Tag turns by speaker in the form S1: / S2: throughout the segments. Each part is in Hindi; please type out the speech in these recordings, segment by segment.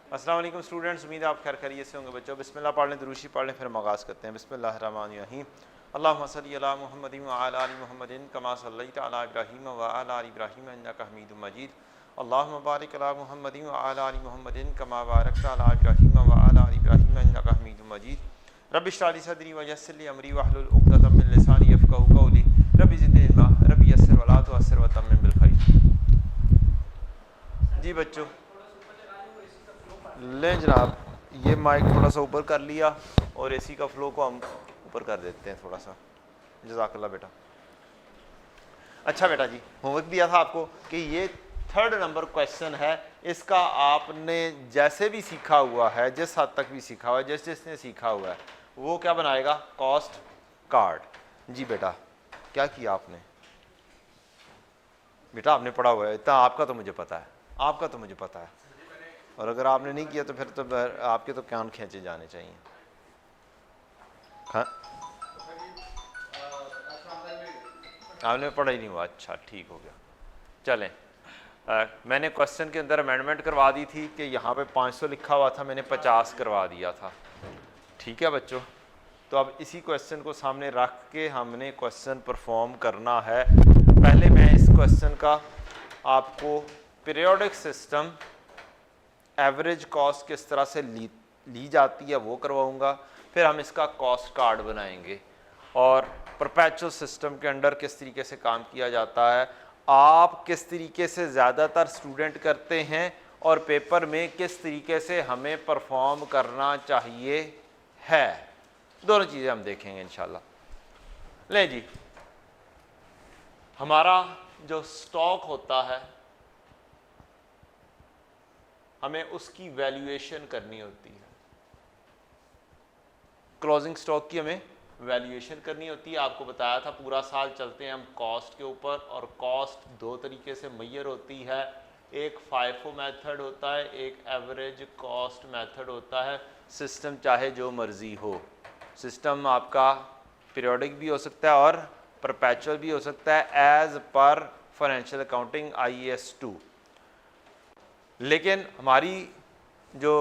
S1: अस्सलाम वालेकुम स्टूडेंट्स, उम्मीद है आप खैर खैरियत से होंगे बच्चों। बिस्मिल्लाह पढ़ लें, दुरूशी पढ़ लें, फिर आगाज़ करते हैं। बिस्मिल्लाहिर्रहमानिर्रहीम। अल्लाहुम्मा सल्ली अला मुहम्मदिन व अला आलि मुहम्मदिन कमा सल्लैता अला इब्राहीम व अला आलि इब्राहीम इन्नका हमीदुम मजीद। अल्लाहुम्मा बारिक अला मुहम्मदिन व अला आलि मुहम्मदिन कमा बारकता अला इब्राहीम व अला आलि इब्राहीम इन्नका हमीदुम मजीद। रब्बि इश्रह ली सदरी व यस्सिर ली अमरी वहलुल उक़दतम मिन लिसानी यफ़क़हू क़ौली। रब्बि ज़िदनी इल्मा, रब्बि यस्सिर व ला तुअस्सिर व तम्मिम बिल खैर। जी बच्चों, लें जनाब, ये माइक थोड़ा सा ऊपर कर लिया और एसी का फ्लो को हम ऊपर कर देते हैं थोड़ा सा। जज़ाकल्लाह बेटा। अच्छा बेटा जी, होमवर्क दिया था आपको कि ये 3rd नंबर क्वेश्चन है। इसका आपने जैसे भी सीखा हुआ है, जिस हद तक भी सीखा हुआ है, जिसने सीखा हुआ है, वो क्या बनाएगा? Cost card. जी बेटा, क्या किया आपने? बेटा आपने पढ़ा हुआ है इतना, आपका तो मुझे पता है, आपका तो मुझे पता है, और अगर आपने नहीं किया तो फिर तो आपके तो कान खींचे जाने चाहिए। हाँ, आपने पढ़ा ही नहीं हुआ? अच्छा, ठीक हो गया। चलें, मैंने क्वेश्चन के अंदर अमेंडमेंट करवा दी थी कि यहाँ पे 500 लिखा हुआ था, मैंने 50 करवा दिया था। ठीक है बच्चों, तो अब इसी क्वेश्चन को सामने रख के हमने क्वेश्चन परफॉर्म करना है। पहले मैं इस क्वेश्चन का आपको पीरियोडिक सिस्टम एवरेज कॉस्ट किस तरह से ली जाती है वो करवाऊंगा, फिर हम इसका कॉस्ट कार्ड बनाएंगे और परपेचुअल सिस्टम के अंडर किस तरीके से काम किया जाता है, आप किस तरीके से ज़्यादातर स्टूडेंट करते हैं और पेपर में किस तरीके से हमें परफॉर्म करना चाहिए है, दोनों चीज़ें हम देखेंगे इंशाल्लाह। ले जी, हमारा जो स्टॉक होता है हमें उसकी वैल्यूएशन करनी होती है। क्लोजिंग स्टॉक की हमें वैल्यूएशन करनी होती है। आपको बताया था पूरा साल चलते हैं हम कॉस्ट के ऊपर, और कॉस्ट दो तरीके से मैयर होती है। एक फाइफो मेथड होता है, एक एवरेज कॉस्ट मेथड होता है। सिस्टम चाहे जो मर्जी हो, सिस्टम आपका पीरियोडिक भी हो सकता है और परपेचुअल भी हो सकता है as per financial accounting IAS 2। लेकिन हमारी जो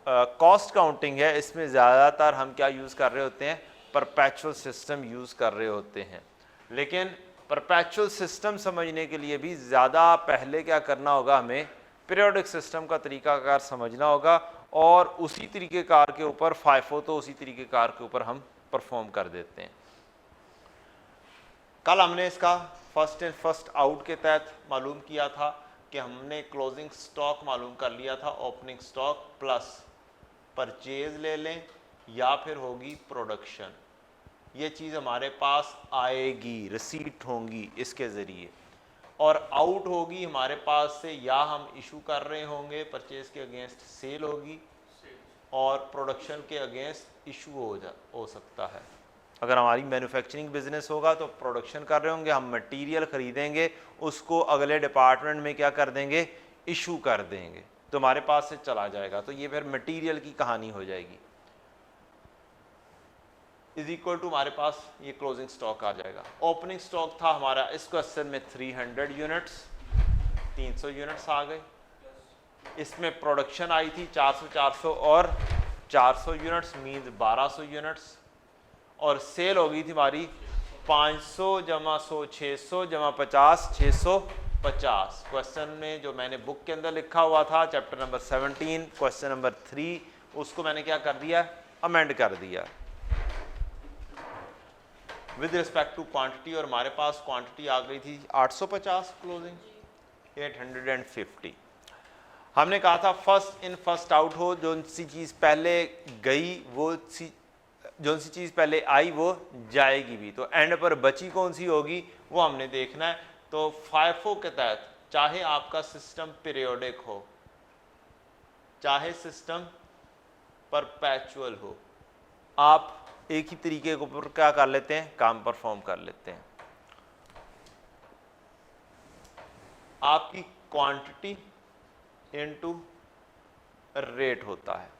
S1: कॉस्ट काउंटिंग है इसमें ज़्यादातर हम क्या यूज़ कर रहे होते हैं? परपेचुअल सिस्टम यूज़ कर रहे होते हैं। लेकिन परपेचुअल सिस्टम समझने के लिए भी ज़्यादा पहले क्या करना होगा? हमें पीरियोडिक सिस्टम का तरीकाकार समझना होगा, और उसी तरीक़ेकार के ऊपर फाइफो तो उसी तरीक़ेकार के ऊपर हम परफॉर्म कर देते हैं। कल हमने इसका फर्स्ट इन फर्स्ट आउट के तहत मालूम किया था कि हमने क्लोजिंग स्टॉक मालूम कर लिया था, ओपनिंग स्टॉक प्लस परचेज ले लें या फिर होगी प्रोडक्शन। ये चीज़ हमारे पास आएगी, रिसीट होंगी इसके ज़रिए, और आउट होगी हमारे पास से या हम इशू कर रहे होंगे, परचेज के अगेंस्ट सेल होगी, और प्रोडक्शन के अगेंस्ट इशू हो सकता है। अगर हमारी मैन्युफैक्चरिंग बिजनेस होगा तो प्रोडक्शन कर रहे होंगे, हम मटेरियल खरीदेंगे, उसको अगले डिपार्टमेंट में क्या कर देंगे? इशू कर देंगे, तो हमारे पास से चला जाएगा, तो ये फिर मटेरियल की कहानी हो जाएगी। इज इक्वल टू हमारे पास ये क्लोजिंग स्टॉक आ जाएगा। ओपनिंग स्टॉक था हमारा इस क्वेश्चन में 300 यूनिट्स, 300 यूनिट्स आ गए। इसमें प्रोडक्शन आई थी 400 और 400 यूनिट्स मीन्स 1200 यूनिट्स, और सेल हो गई थी हमारी 500 जमा 100 600 जमा 50 650। क्वेश्चन में जो मैंने बुक के अंदर लिखा हुआ था चैप्टर नंबर 17 क्वेश्चन नंबर 3, उसको मैंने क्या कर दिया? अमेंड कर दिया विद रिस्पेक्ट टू क्वांटिटी, और हमारे पास क्वांटिटी आ गई थी 850, क्लोजिंग 850। हमने कहा था फर्स्ट इन फर्स्ट आउट हो, जो सी चीज़ पहले गई वो जो सी चीज़ पहले आई वो जाएगी भी, तो एंड पर बची कौन सी होगी वो हमने देखना है। तो फाइफो के तहत चाहे आपका सिस्टम पीरियोडिक हो, चाहे सिस्टम परपेचुअल हो, आप एक ही तरीके के ऊपर क्या कर लेते हैं? काम परफॉर्म कर लेते हैं। आपकी क्वांटिटी इनटू रेट होता है।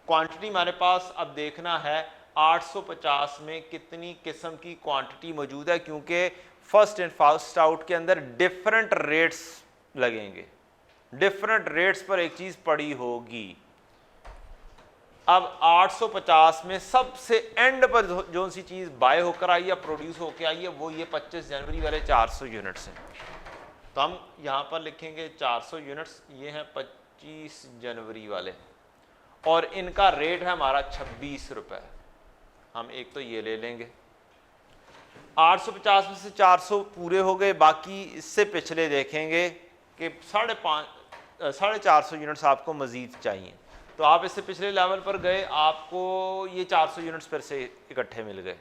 S1: क्वांटिटी हमारे पास अब देखना है 850 में कितनी किस्म की क्वांटिटी मौजूद है, क्योंकि फर्स्ट एंड फर्स्ट आउट के अंदर डिफरेंट रेट्स लगेंगे। डिफरेंट रेट्स पर एक चीज पड़ी होगी। अब 850 में सबसे एंड पर जो सी चीज बाय होकर आई या प्रोड्यूस होकर आई है वो ये 25 जनवरी वाले 400 यूनिट्स हैं। तो हम यहां पर लिखेंगे 400 यूनिट्स, ये हैं 25 जनवरी वाले, और इनका रेट है हमारा 26 रुपए। हम एक तो ये ले लेंगे। 850 में से 400 पूरे हो गए, बाकी इससे पिछले देखेंगे कि 450 यूनिट्स आपको मजीद चाहिए। तो आप इससे पिछले लेवल पर गए, आपको ये 400 यूनिट्स फिर से इकट्ठे मिल गए।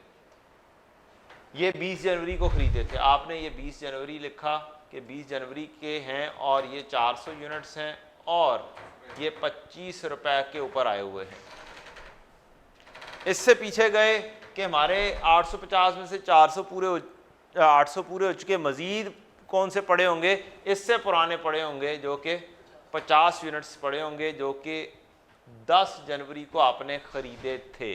S1: ये 20 जनवरी को खरीदे थे आपने, ये 20 जनवरी लिखा कि 20 जनवरी के हैं और ये 400 यूनिट्स हैं और ये 25 रुपए के ऊपर आए हुए हैं। इससे पीछे गए कि हमारे 850 में से 800 पूरे हो चुके, मजीद कौन से पड़े होंगे, इससे पुराने पड़े होंगे जो कि 50 यूनिट्स पड़े होंगे जो कि 10 जनवरी को आपने खरीदे थे।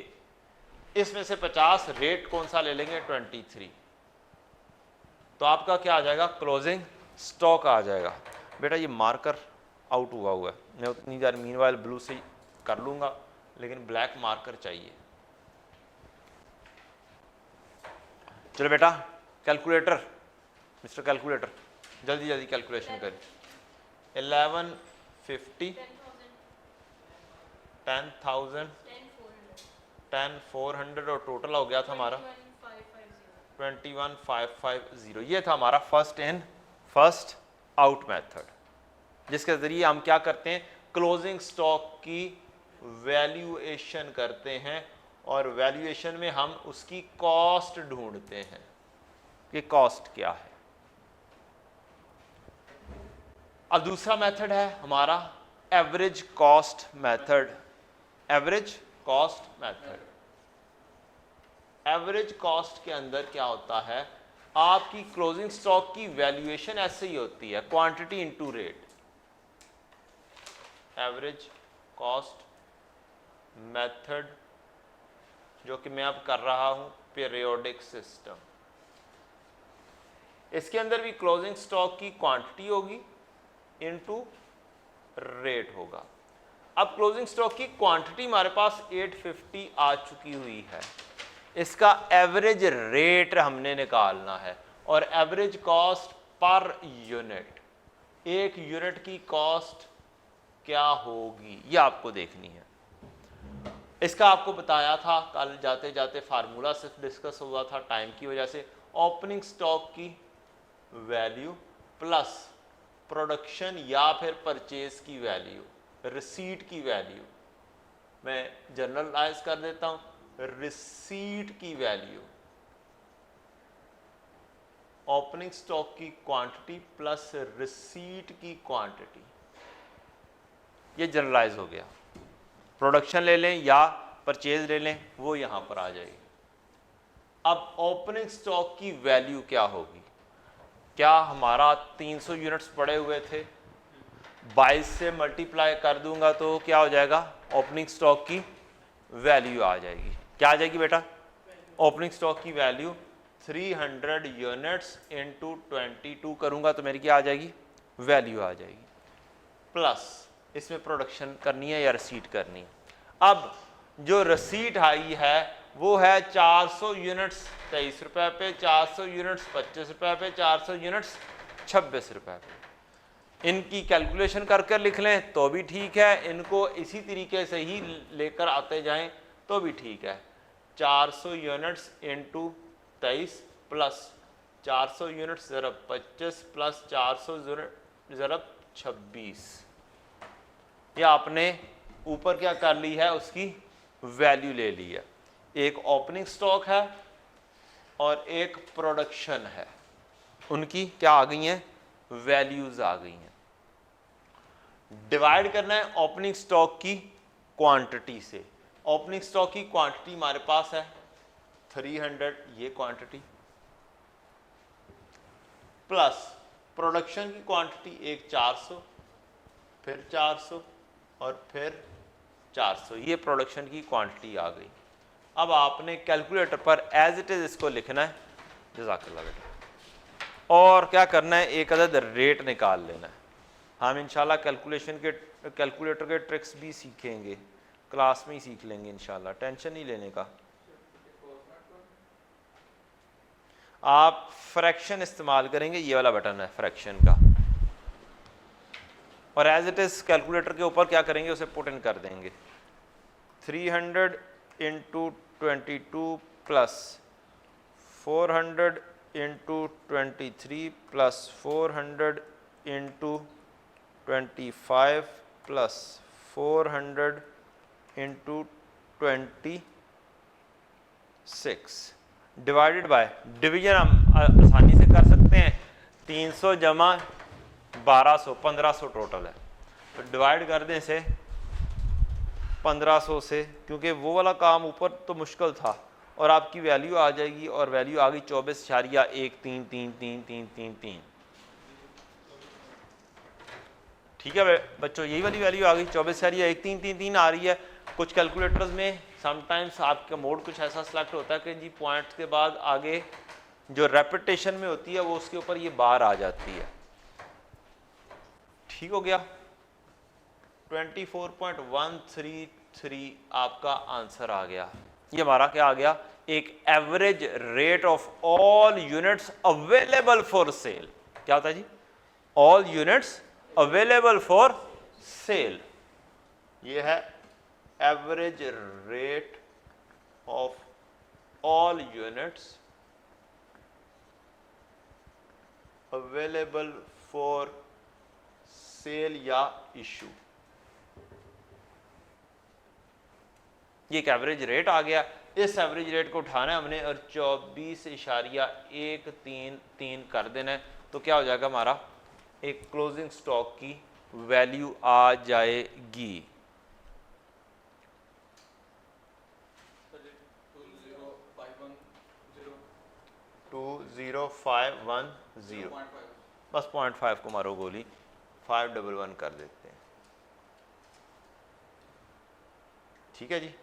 S1: इसमें से 50 रेट कौन सा ले लेंगे, 23। तो आपका क्या आ जाएगा, क्लोजिंग स्टॉक आ जाएगा। बेटा ये मार्कर आउट हुआ है, मैं उतनी देर मीनवाइल ब्लू से कर लूँगा, लेकिन ब्लैक मार्कर चाहिए। चलो बेटा कैलकुलेटर, मिस्टर कैलकुलेटर जल्दी जल्दी कैलकुलेशन करें। 1150, 10,000, 10,400 और टोटल हो गया था हमारा 21,550। ये था हमारा first in first out method, जिसके ज़रिए हम क्या करते हैं, क्लोजिंग स्टॉक की वैल्यूएशन करते हैं और वैल्यूएशन में हम उसकी कॉस्ट ढूंढते हैं कि कॉस्ट क्या है। अब दूसरा मेथड है हमारा average cost method. Average cost method, average cost के अंदर क्या होता है, आपकी क्लोजिंग स्टॉक की वैल्यूएशन ऐसे ही होती है, quantity into rate. Average cost method जो कि मैं अब कर रहा हूं पीरियोडिक सिस्टम, इसके अंदर भी क्लोजिंग स्टॉक की क्वांटिटी होगी इनटू रेट होगा। अब क्लोजिंग स्टॉक की क्वांटिटी हमारे पास 850 आ चुकी हुई है, इसका एवरेज रेट हमने निकालना है और एवरेज कॉस्ट पर यूनिट, एक यूनिट की कॉस्ट क्या होगी ये आपको देखनी है। इसका आपको बताया था कल जाते जाते, फार्मूला सिर्फ डिस्कस हुआ था टाइम की वजह से। ओपनिंग स्टॉक की वैल्यू प्लस प्रोडक्शन या फिर परचेज की वैल्यू, रिसीट की वैल्यू, मैं जनरलाइज कर देता हूं, रिसीट की वैल्यू, ओपनिंग स्टॉक की क्वांटिटी प्लस रिसीट की क्वांटिटी, ये जनरलाइज हो गया। प्रोडक्शन ले लें या परचेज ले लें, वो यहां पर आ जाएगी। अब ओपनिंग स्टॉक की वैल्यू क्या होगी, क्या हमारा 300 यूनिट्स पड़े हुए थे, 22 से मल्टीप्लाई कर दूंगा तो क्या हो जाएगा, ओपनिंग स्टॉक की वैल्यू आ जाएगी। क्या आ जाएगी बेटा, ओपनिंग स्टॉक की वैल्यू 300 यूनिट्स इंटू 22 करूंगा तो मेरी क्या आ जाएगी, वैल्यू आ जाएगी। प्लस इसमें प्रोडक्शन करनी है या रिसीट करनी है। अब जो रिसीट आई है वो है 400 यूनिट्स 23 रुपए पे, 400 यूनिट्स 25 रुपए पे, 400 यूनिट्स 26 रुपए पे। इनकी कैलकुलेशन कर कर लिख लें तो भी ठीक है, इनको इसी तरीके से ही लेकर आते जाएं तो भी ठीक है। 400 यूनिट्स इंटू 23 प्लस 400 यूनिट्स ज़रब 25 प्लस 400 ज़रब 26, ये आपने ऊपर क्या कर ली है, उसकी वैल्यू ले ली है। एक ओपनिंग स्टॉक है और एक प्रोडक्शन है, उनकी क्या आ गई हैं, वैल्यूज आ गई हैं। डिवाइड करना है ओपनिंग स्टॉक की क्वांटिटी से। ओपनिंग स्टॉक की क्वांटिटी हमारे पास है 300, ये क्वांटिटी, प्लस प्रोडक्शन की क्वांटिटी एक 400, फिर 400 और फिर 400, ये प्रोडक्शन की क्वांटिटी आ गई। अब आपने कैलकुलेटर पर एज इट इज इसको लिखना है, जज़ाकल्लाह बेटा, और क्या करना है, एक अदद रेट निकाल लेना है। हम इंशाल्लाह कैलकुलेटर के ट्रिक्स भी सीखेंगे, क्लास में ही सीख लेंगे इंशाल्लाह, टेंशन नहीं लेने का। आप फ्रैक्शन इस्तेमाल करेंगे, ये वाला बटन है फ्रैक्शन का, और एज इट इज कैलकुलेटर के ऊपर क्या करेंगे, उसे पुट इन कर देंगे। 300 into 22 plus 400 into 23 plus 400 into 25 plus 400 into 26 divided by, division हम आसानी से कर सकते हैं, 300 जमा 1200, 1500 टोटल है, तो डिवाइड कर दें इसे 1500 से, क्योंकि वो वाला काम ऊपर तो मुश्किल था, और आपकी वैल्यू आ जाएगी, और वैल्यू आ गई 24.1333333। ठीक है बच्चों, यही वाली वैल्यू आ गई 24.13333 आ रही है। कुछ कैलकुलेटर्स में समटाइम्स आपका मोड कुछ ऐसा सिलेक्ट होता है कि जी पॉइंट्स के बाद आगे जो रेपिटेशन में होती है वो उसके ऊपर ये बार आ जाती है। ठीक हो गया, 24.133 आपका आंसर आ गया। ये हमारा क्या आ गया, एक average rate of all units available for sale. क्या होता है जी, all units available for sale, ये है average rate of all units available for sale या इशू। ये एक एवरेज रेट आ गया, इस एवरेज रेट को उठाना है हमने और 24.133 कर देना है, तो क्या हो जाएगा हमारा, एक क्लोजिंग स्टॉक की वैल्यू आ जाएगी 20510। बस 0.5 को मारो गोली, 511 कर देते हैं। ठीक है जी,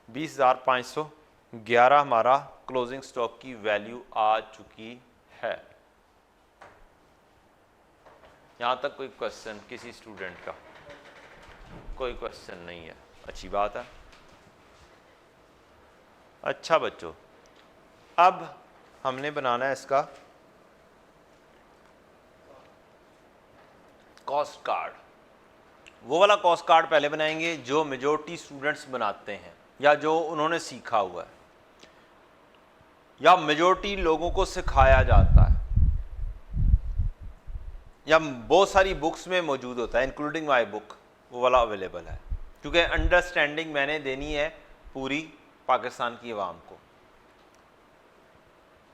S1: 20,511 हमारा क्लोजिंग स्टॉक की वैल्यू आ चुकी है। यहां तक कोई क्वेश्चन किसी स्टूडेंट का? कोई क्वेश्चन नहीं है, अच्छी बात है। अच्छा बच्चों, अब हमने बनाना है इसका कॉस्ट कार्ड। वो वाला कॉस्ट कार्ड पहले बनाएंगे जो मेजॉरिटी स्टूडेंट्स बनाते हैं, या जो उन्होंने सीखा हुआ है, या मेजॉरिटी लोगों को सिखाया जाता है, या बहुत सारी बुक्स में मौजूद होता है, इंक्लूडिंग माई बुक, वो वाला अवेलेबल है। क्योंकि अंडरस्टैंडिंग मैंने देनी है पूरी पाकिस्तान की आवाम को,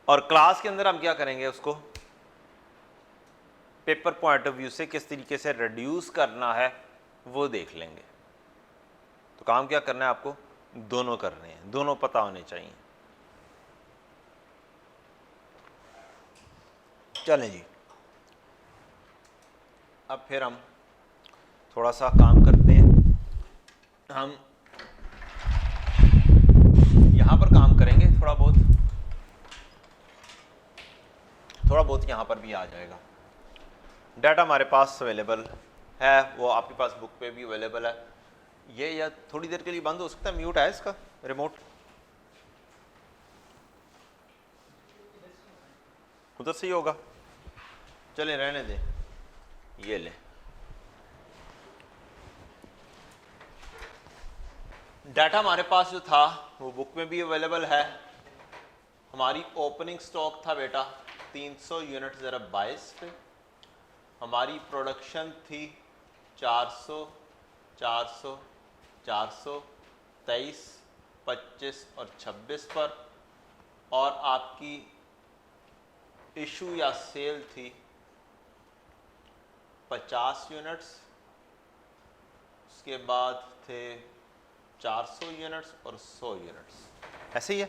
S1: और क्लास के अंदर हम क्या करेंगे, उसको पेपर पॉइंट ऑफ व्यू से किस तरीके से रिड्यूस करना है वो देख लेंगे। तो काम क्या करना है आपको, दोनों करने हैं, दोनों पता होने चाहिए। चलें जी, अब फिर हम थोड़ा सा काम करते हैं। हम यहां पर काम करेंगे, थोड़ा बहुत यहां पर भी आ जाएगा। डाटा हमारे पास अवेलेबल है, वो आपके पास बुक पे भी अवेलेबल है। ये या थोड़ी देर के लिए बंद हो सकता है, म्यूट है इसका रिमोट, उधर से ही होगा, चलें रहने दें। ये ले, डाटा हमारे पास जो था वो बुक में भी अवेलेबल है। हमारी ओपनिंग स्टॉक था बेटा 300 यूनिट ज़रब 22 पे। हमारी प्रोडक्शन थी 400, 400, 400, 23, 25 और 26 पर, और आपकी इशू या सेल थी 50 यूनिट्स, उसके बाद थे 400 यूनिट्स और 100 यूनिट्स, ऐसे ही है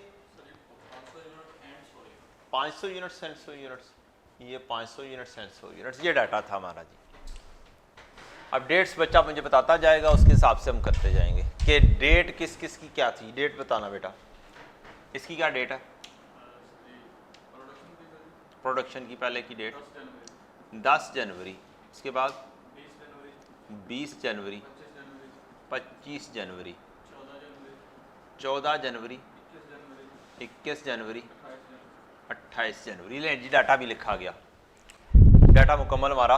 S1: 500 यूनिट्स एंड 100 यूनिट्स, ये 500 यूनिट्स एंड 100 यूनिट्स, ये डाटा था हमारा जी। अब डेट्स बच्चा मुझे बताता जाएगा, उसके हिसाब से हम करते जाएंगे कि डेट किस किस की क्या थी। डेट बताना बेटा, इसकी क्या डेट है? प्रोडक्शन की पहले की डेट 10 जनवरी, इसके बाद 20 जनवरी, 25 जनवरी, 14 जनवरी, 21 जनवरी, 28 जनवरी। ले जी डाटा भी लिखा गया, डाटा मुकम्मल हमारा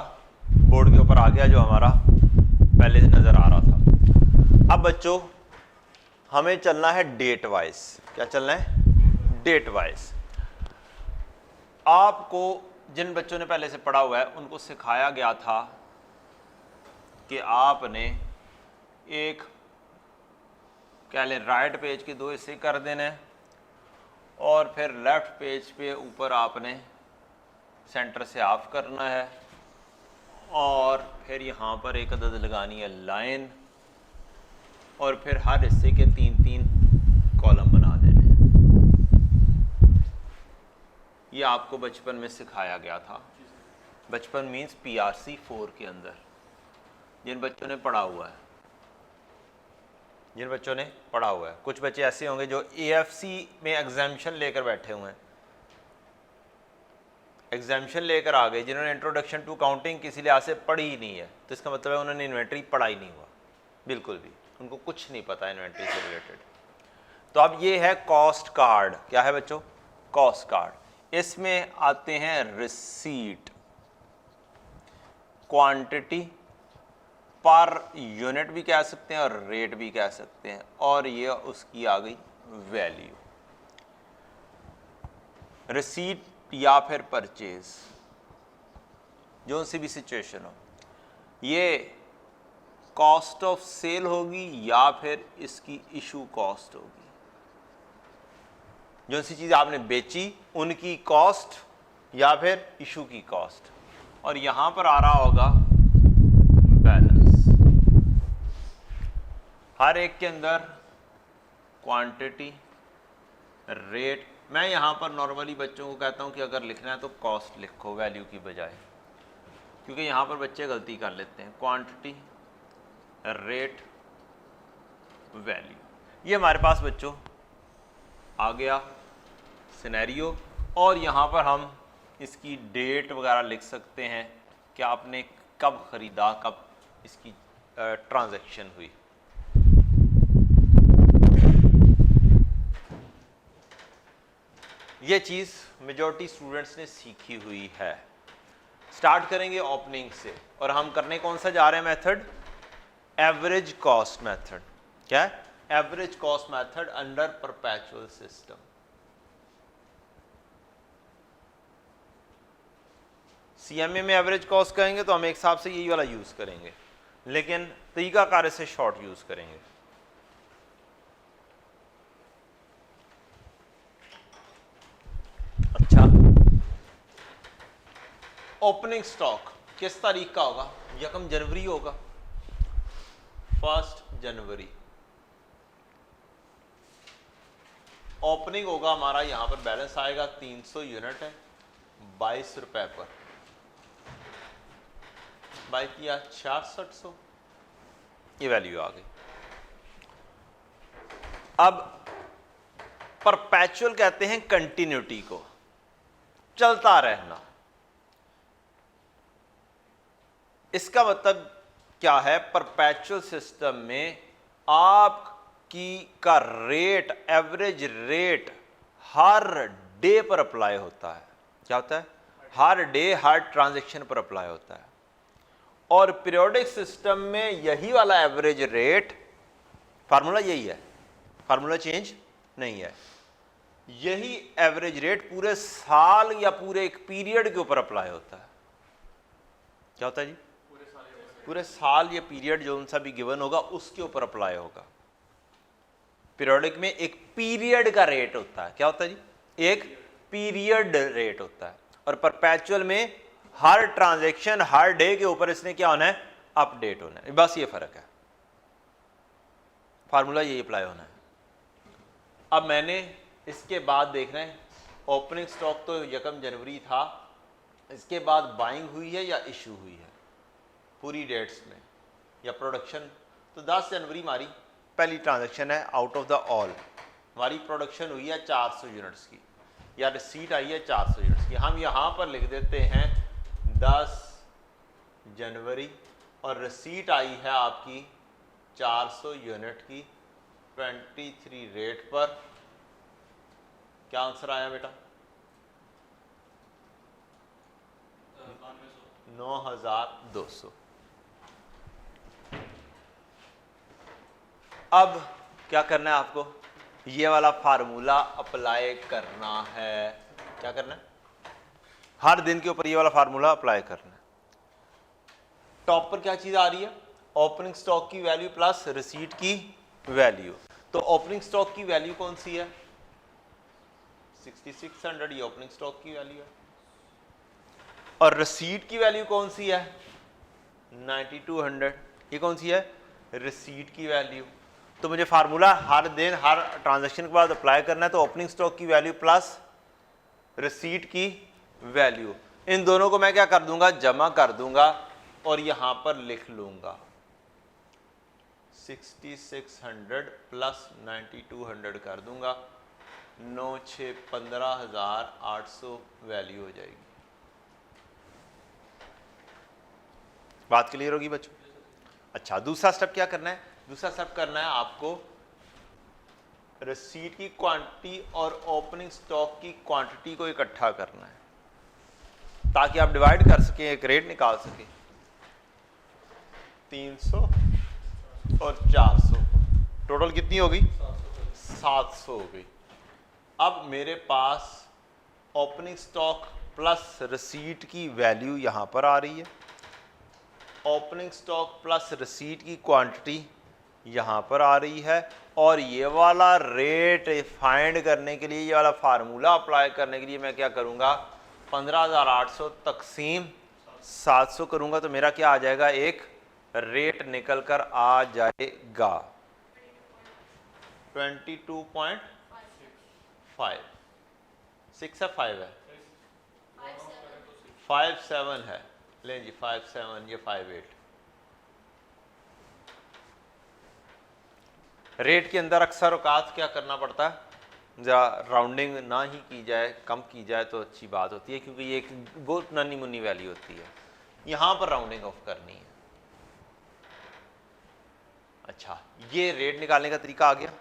S1: बोर्ड के ऊपर आ गया जो हमारा पहले से नज़र आ रहा था। अब बच्चों हमें चलना है डेट वाइज। क्या चलना है? Date wise. आपको जिन बच्चों ने पहले से पढ़ा हुआ है उनको सिखाया गया था कि आपने एक क्या लें राइट पेज के 2 हिस्से कर देने और फिर लेफ्ट पेज पे ऊपर आपने सेंटर से ऑफ करना है और फिर यहाँ पर एक अदद लगानी है लाइन और फिर हर हिस्से के 3-3 कॉलम बना देने। ये आपको बचपन में सिखाया गया था। बचपन मीन्स PRC 4 के अंदर जिन बच्चों ने पढ़ा हुआ है, जिन बच्चों ने पढ़ा हुआ है। कुछ बच्चे ऐसे होंगे जो AFC में एग्जामिशन लेकर बैठे हुए हैं, एग्जामिशन लेकर आ गए, जिन्होंने इंट्रोडक्शन टू काउंटिंग किसी लिहाज से पढ़ी ही नहीं है, तो इसका मतलब है उन्होंने इन्वेंट्री पढ़ा ही नहीं हुआ, बिल्कुल भी उनको कुछ नहीं पता इन्वेंट्री से रिलेटेड। तो अब ये है कॉस्ट कार्ड। क्या है बच्चों? Cost card. इसमें आते हैं रिसीट, क्वांटिटी, पर यूनिट भी कह सकते हैं और रेट भी कह सकते हैं, और ये उसकी आ गई वैल्यू। रिसीट या फिर परचेज, जो सी भी सिचुएशन हो, ये कॉस्ट ऑफ सेल होगी या फिर इसकी इशू कॉस्ट होगी। जो सी चीज़ आपने बेची उनकी कॉस्ट या फिर इशू की कॉस्ट, और यहां पर आ रहा होगा बैलेंस। हर एक के अंदर क्वांटिटी, रेट। मैं यहां पर नॉर्मली बच्चों को कहता हूं कि अगर लिखना है तो कॉस्ट लिखो वैल्यू की बजाय, क्योंकि यहां पर बच्चे गलती कर लेते हैं। क्वांटिटी, रेट, वैल्यू, ये हमारे पास बच्चों आ गया सिनेरियो। और यहां पर हम इसकी डेट वगैरह लिख सकते हैं कि आपने कब ख़रीदा, कब इसकी ट्रांजैक्शन हुई। ये चीज़ मेजॉरिटी स्टूडेंट्स ने सीखी हुई है। स्टार्ट करेंगे ओपनिंग से, और हम करने कौन सा जा रहे हैं मेथड? Average cost method. क्या है? Average cost method under perpetual system. CMA में एवरेज कॉस्ट कहेंगे तो हम एक हिसाब से यही वाला यूज करेंगे, लेकिन तरीकाकार से शॉर्ट यूज करेंगे। अच्छा, ओपनिंग स्टॉक किस तारीख का होगा? 1 जनवरी होगा, 1 जनवरी ओपनिंग होगा हमारा। यहां पर बैलेंस आएगा 300 यूनिट है, 22 रुपए पर बाई किया 6600, ये वैल्यू आ गई। अब परपेचुअल कहते हैं कंटिन्यूटी को, चलता रहना। इसका मतलब क्या है? परपेचुअल सिस्टम में आपकी का रेट, एवरेज रेट हर डे पर अप्लाई होता है। क्या होता है? हर डे, हर ट्रांजैक्शन पर अप्लाई होता है। और पीरियोडिक सिस्टम में यही वाला एवरेज रेट, फार्मूला यही है, फार्मूला चेंज नहीं है। यही एवरेज रेट पूरे साल या पूरे एक पीरियड के ऊपर अप्लाई होता है। क्या होता है जी? पूरे साल या पीरियड जो उनसा भी गिवन होगा उसके ऊपर अप्लाई होगा। पीरियोडिक में एक पीरियड का रेट होता है। क्या होता है जी? एक पीरियड रेट होता है। और परपेचुअल में हर ट्रांजैक्शन, हर डे के ऊपर इसने क्या होना है? अपडेट होना है। बस ये फर्क है, फार्मूला यही अप्लाई होना है। अब मैंने इसके बाद देखना है, ओपनिंग स्टॉक तो 1 जनवरी था, इसके बाद बाइंग हुई है या इशू हुई है पूरी डेट्स में, या प्रोडक्शन। तो 10 जनवरी हमारी पहली ट्रांजैक्शन है आउट ऑफ द ऑल। हमारी प्रोडक्शन हुई है 400 यूनिट्स की, या रिसीट आई है 400 यूनिट्स की। हम यहाँ पर लिख देते हैं 10 जनवरी और रसीट आई है आपकी 400 यूनिट की 23 रेट पर। क्या आंसर आया बेटा? 9,200। अब क्या करना है आपको? ये वाला फार्मूला अप्लाई करना है। क्या करना है? हर दिन के ऊपर ये वाला फार्मूला अप्लाई करना है। टॉप पर क्या चीज आ रही है? ओपनिंग स्टॉक की वैल्यू प्लस रिसीट की वैल्यू। तो ओपनिंग स्टॉक की वैल्यू कौन सी है? 6600, ये ओपनिंग स्टॉक की वैल्यू है। और रिसीट की वैल्यू कौन सी है? 9200, ये कौन सी है? रिसीट की वैल्यू। तो मुझे फार्मूला हर दिन हर ट्रांजैक्शन के बाद अप्लाई करना है। तो ओपनिंग स्टॉक की वैल्यू प्लस रिसीट की वैल्यू, इन दोनों को मैं क्या कर दूंगा? जमा कर दूंगा और यहां पर लिख लूंगा 6600 प्लस 9200 कर दूंगा, 15,800 वैल्यू हो जाएगी। बात क्लियर होगी बच्चों? अच्छा, दूसरा स्टेप क्या करना है? दूसरा स्टेप करना है आपको रिसीट की क्वांटिटी और ओपनिंग स्टॉक की क्वांटिटी को इकट्ठा करना है ताकि आप डिवाइड कर सकें, एक रेट निकाल सकें। 300 और 400 टोटल कितनी होगी? 700 हो गई। अब मेरे पास ओपनिंग स्टॉक प्लस रिसीट की वैल्यू यहां पर आ रही है, ओपनिंग स्टॉक प्लस रिसीट की क्वांटिटी यहां पर आ रही है, और ये वाला रेट फाइंड करने के लिए, ये वाला फार्मूला अप्लाई करने के लिए मैं क्या करूंगा? 15,800 तकसीम 700 करूंगा तो मेरा क्या आ जाएगा? एक रेट निकल कर आ जाएगा 22.5। 6 है 5 है? 57 है। लें जी 57, ये 58। रेट के अंदर अक्सर औकात क्या करना पड़ता है? जरा राउंडिंग ना ही की जाए, कम की जाए तो अच्छी बात होती है, क्योंकि ये एक बहुत नन्ही मुन्नी वैल्यू होती है। यहां पर राउंडिंग ऑफ करनी है। अच्छा, ये रेट निकालने का तरीका आ गया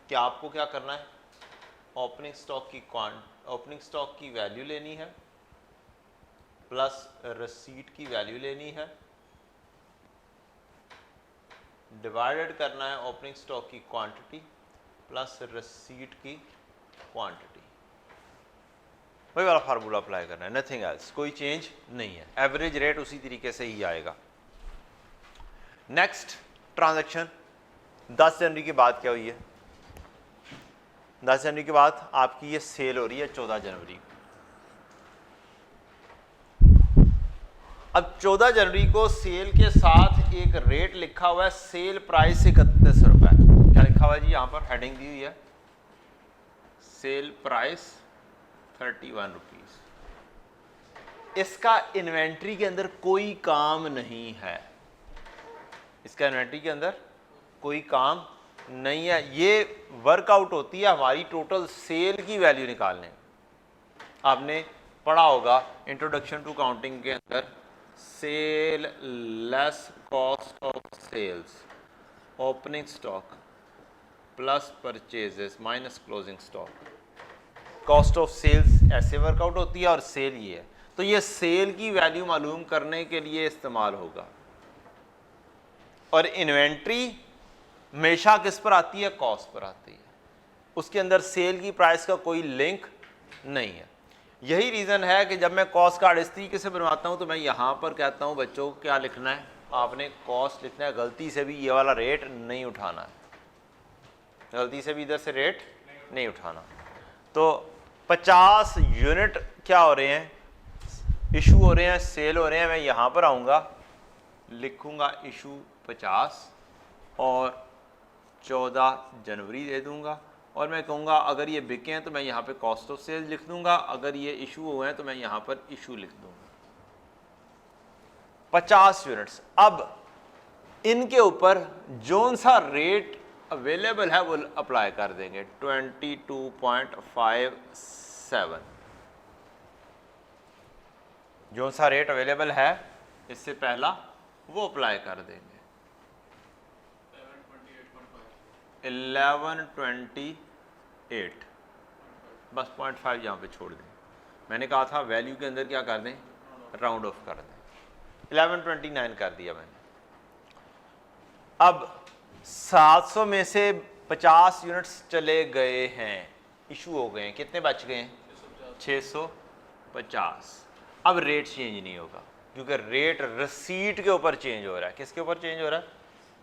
S1: कि आपको क्या करना है? ओपनिंग स्टॉक की वैल्यू लेनी है प्लस रिसीट की वैल्यू लेनी है, डिवाइडेड करना है ओपनिंग स्टॉक की क्वांटिटी प्लस रिसीट की क्वांटिटी। वही वाला फार्मूला अप्लाई करना है, नथिंग एल्स, कोई चेंज नहीं है। एवरेज रेट उसी तरीके से ही आएगा। नेक्स्ट ट्रांजैक्शन 10 जनवरी के बाद क्या हुई है? 10 जनवरी के बाद आपकी ये सेल हो रही है 14 जनवरी को। अब 14 जनवरी को सेल के साथ एक रेट लिखा हुआ है, सेल प्राइस 31 रुपए। क्या लिखा हुआ है जी? यहां पर हेडिंग दी हुई है, सेल प्राइस 31 रुपीज। इसका इन्वेंट्री के अंदर कोई काम नहीं है, इसका इन्वेंट्री के अंदर कोई काम नहीं है। ये वर्कआउट होती है हमारी टोटल सेल की वैल्यू निकालने। आपने पढ़ा होगा इंट्रोडक्शन टू काउंटिंग के अंदर, sale less cost of sales, opening stock plus purchases minus closing stock. Cost of sales ऐसे वर्कआउट होती है और सेल ये है। तो ये सेल की वैल्यू मालूम करने के लिए इस्तेमाल होगा। और इन्वेंट्री हमेशा किस पर आती है? कॉस्ट पर आती है। उसके अंदर सेल की प्राइस का कोई लिंक नहीं है। यही रीज़न है कि जब मैं कॉस्ट कार्ड इस तरीके से बनवाता हूं तो मैं यहां पर कहता हूं बच्चों को क्या लिखना है? आपने कॉस्ट लिखना है। गलती से भी ये वाला रेट नहीं उठाना है, गलती से भी इधर से रेट नहीं उठाना। तो 50 यूनिट क्या हो रहे हैं? इशू हो रहे हैं, सेल हो रहे हैं। मैं यहां पर आऊंगा, लिखूंगा इशू 50 और 14 जनवरी दे दूंगा, और मैं कहूँगा अगर ये बिके हैं तो मैं यहाँ पे कॉस्ट ऑफ सेल्स लिख दूंगा, अगर ये इशू हुए हैं तो मैं यहाँ पर इशू लिख दूंगा। 50 यूनिट्स। अब इनके ऊपर जोन सा रेट अवेलेबल है वो अप्लाई कर देंगे, 22.57। जोन सा रेट अवेलेबल है इससे पहला वो अप्लाई कर देंगे। 1128 बस 0.5 यहाँ पे छोड़ दें। मैंने कहा था वैल्यू के अंदर क्या कर दें, राउंड ऑफ कर दें। 1129 कर दिया मैंने। अब 700 में से 50 यूनिट्स चले गए हैं, इशू हो गए हैं, कितने बच गए हैं, 650। अब रेट चेंज नहीं होगा क्योंकि रेट रिसीट के ऊपर चेंज हो रहा है। किसके ऊपर चेंज हो रहा है,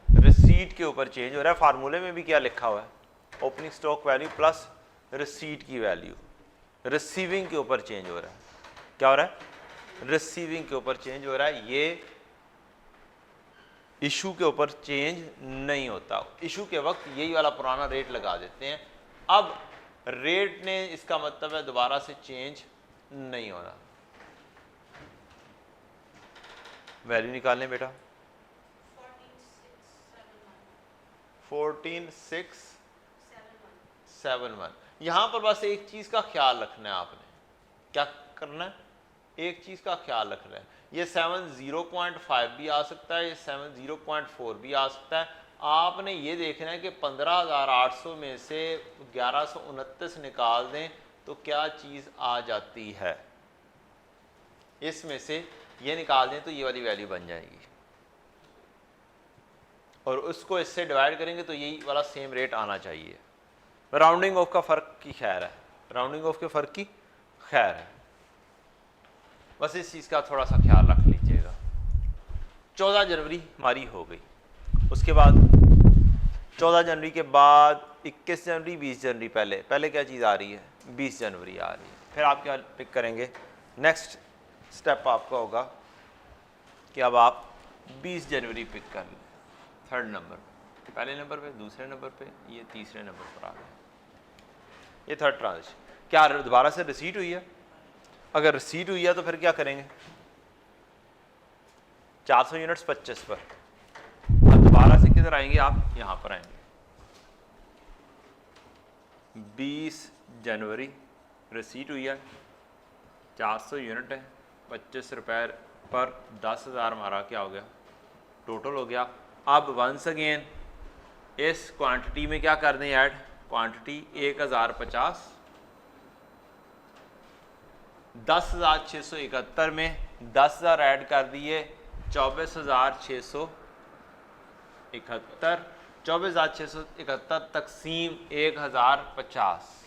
S1: रिसीट के ऊपर चेंज हो रहा है। फार्मूले में भी क्या लिखा हुआ है, opening stock value plus receipt की वैल्यू, रिसीविंग के ऊपर चेंज हो रहा है। क्या हो रहा है, रिसीविंग के ऊपर चेंज हो रहा है। ये इशू के ऊपर चेंज नहीं होता। इशू के वक्त यही वाला पुराना रेट लगा देते हैं। अब रेट ने, इसका मतलब है दोबारा से चेंज नहीं होना। वैल्यू निकालने बेटा, 14671। यहां पर बस एक चीज का ख्याल रखना है आपने। क्या करना है, एक चीज का ख्याल रखना है। ये 70.5 भी आ सकता है, ये 70.4 भी आ सकता है। आपने ये देखना है कि 15,800 में से 1129 निकाल दें तो क्या चीज आ जाती है, इसमें से ये निकाल दें तो ये वाली वैल्यू बन जाएगी, और उसको इससे डिवाइड करेंगे तो यही वाला सेम रेट आना चाहिए। राउंडिंग ऑफ का फ़र्क की खैर है, राउंडिंग ऑफ के फ़र्क की खैर है, बस इस चीज़ का थोड़ा सा ख्याल रख लीजिएगा। 14 जनवरी हमारी हो गई। उसके बाद 14 जनवरी के बाद 21 जनवरी, 20 जनवरी, पहले क्या चीज़ आ रही है, 20 जनवरी आ रही है। फिर आप क्या पिक करेंगे, नेक्स्ट स्टेप आपका होगा कि अब आप 20 जनवरी पिक कर लें, थर्ड नंबर, पहले नंबर पे, दूसरे नंबर पे, ये तीसरे नंबर पर आ गया। ये थर्ड ट्रांजेक्शन। क्या दोबारा से रिसीट हुई है? अगर रिसीट हुई है तो फिर क्या करेंगे, 400 यूनिट्स 25 पर। अब दोबारा से किधर आएंगे आप, यहाँ पर आएंगे। 20 जनवरी रिसीट हुई है, 400 यूनिट है, 25 रुपये पर 10,000 हमारा क्या हो गया, टोटल हो गया। अब वंस अगेन इस क्वांटिटी में क्या कर दें ऐड, क्वांटिटी 1050, 10,671 में 10,000 ऐड कर दिए, 24,671, 24,671 तकसीम 1050,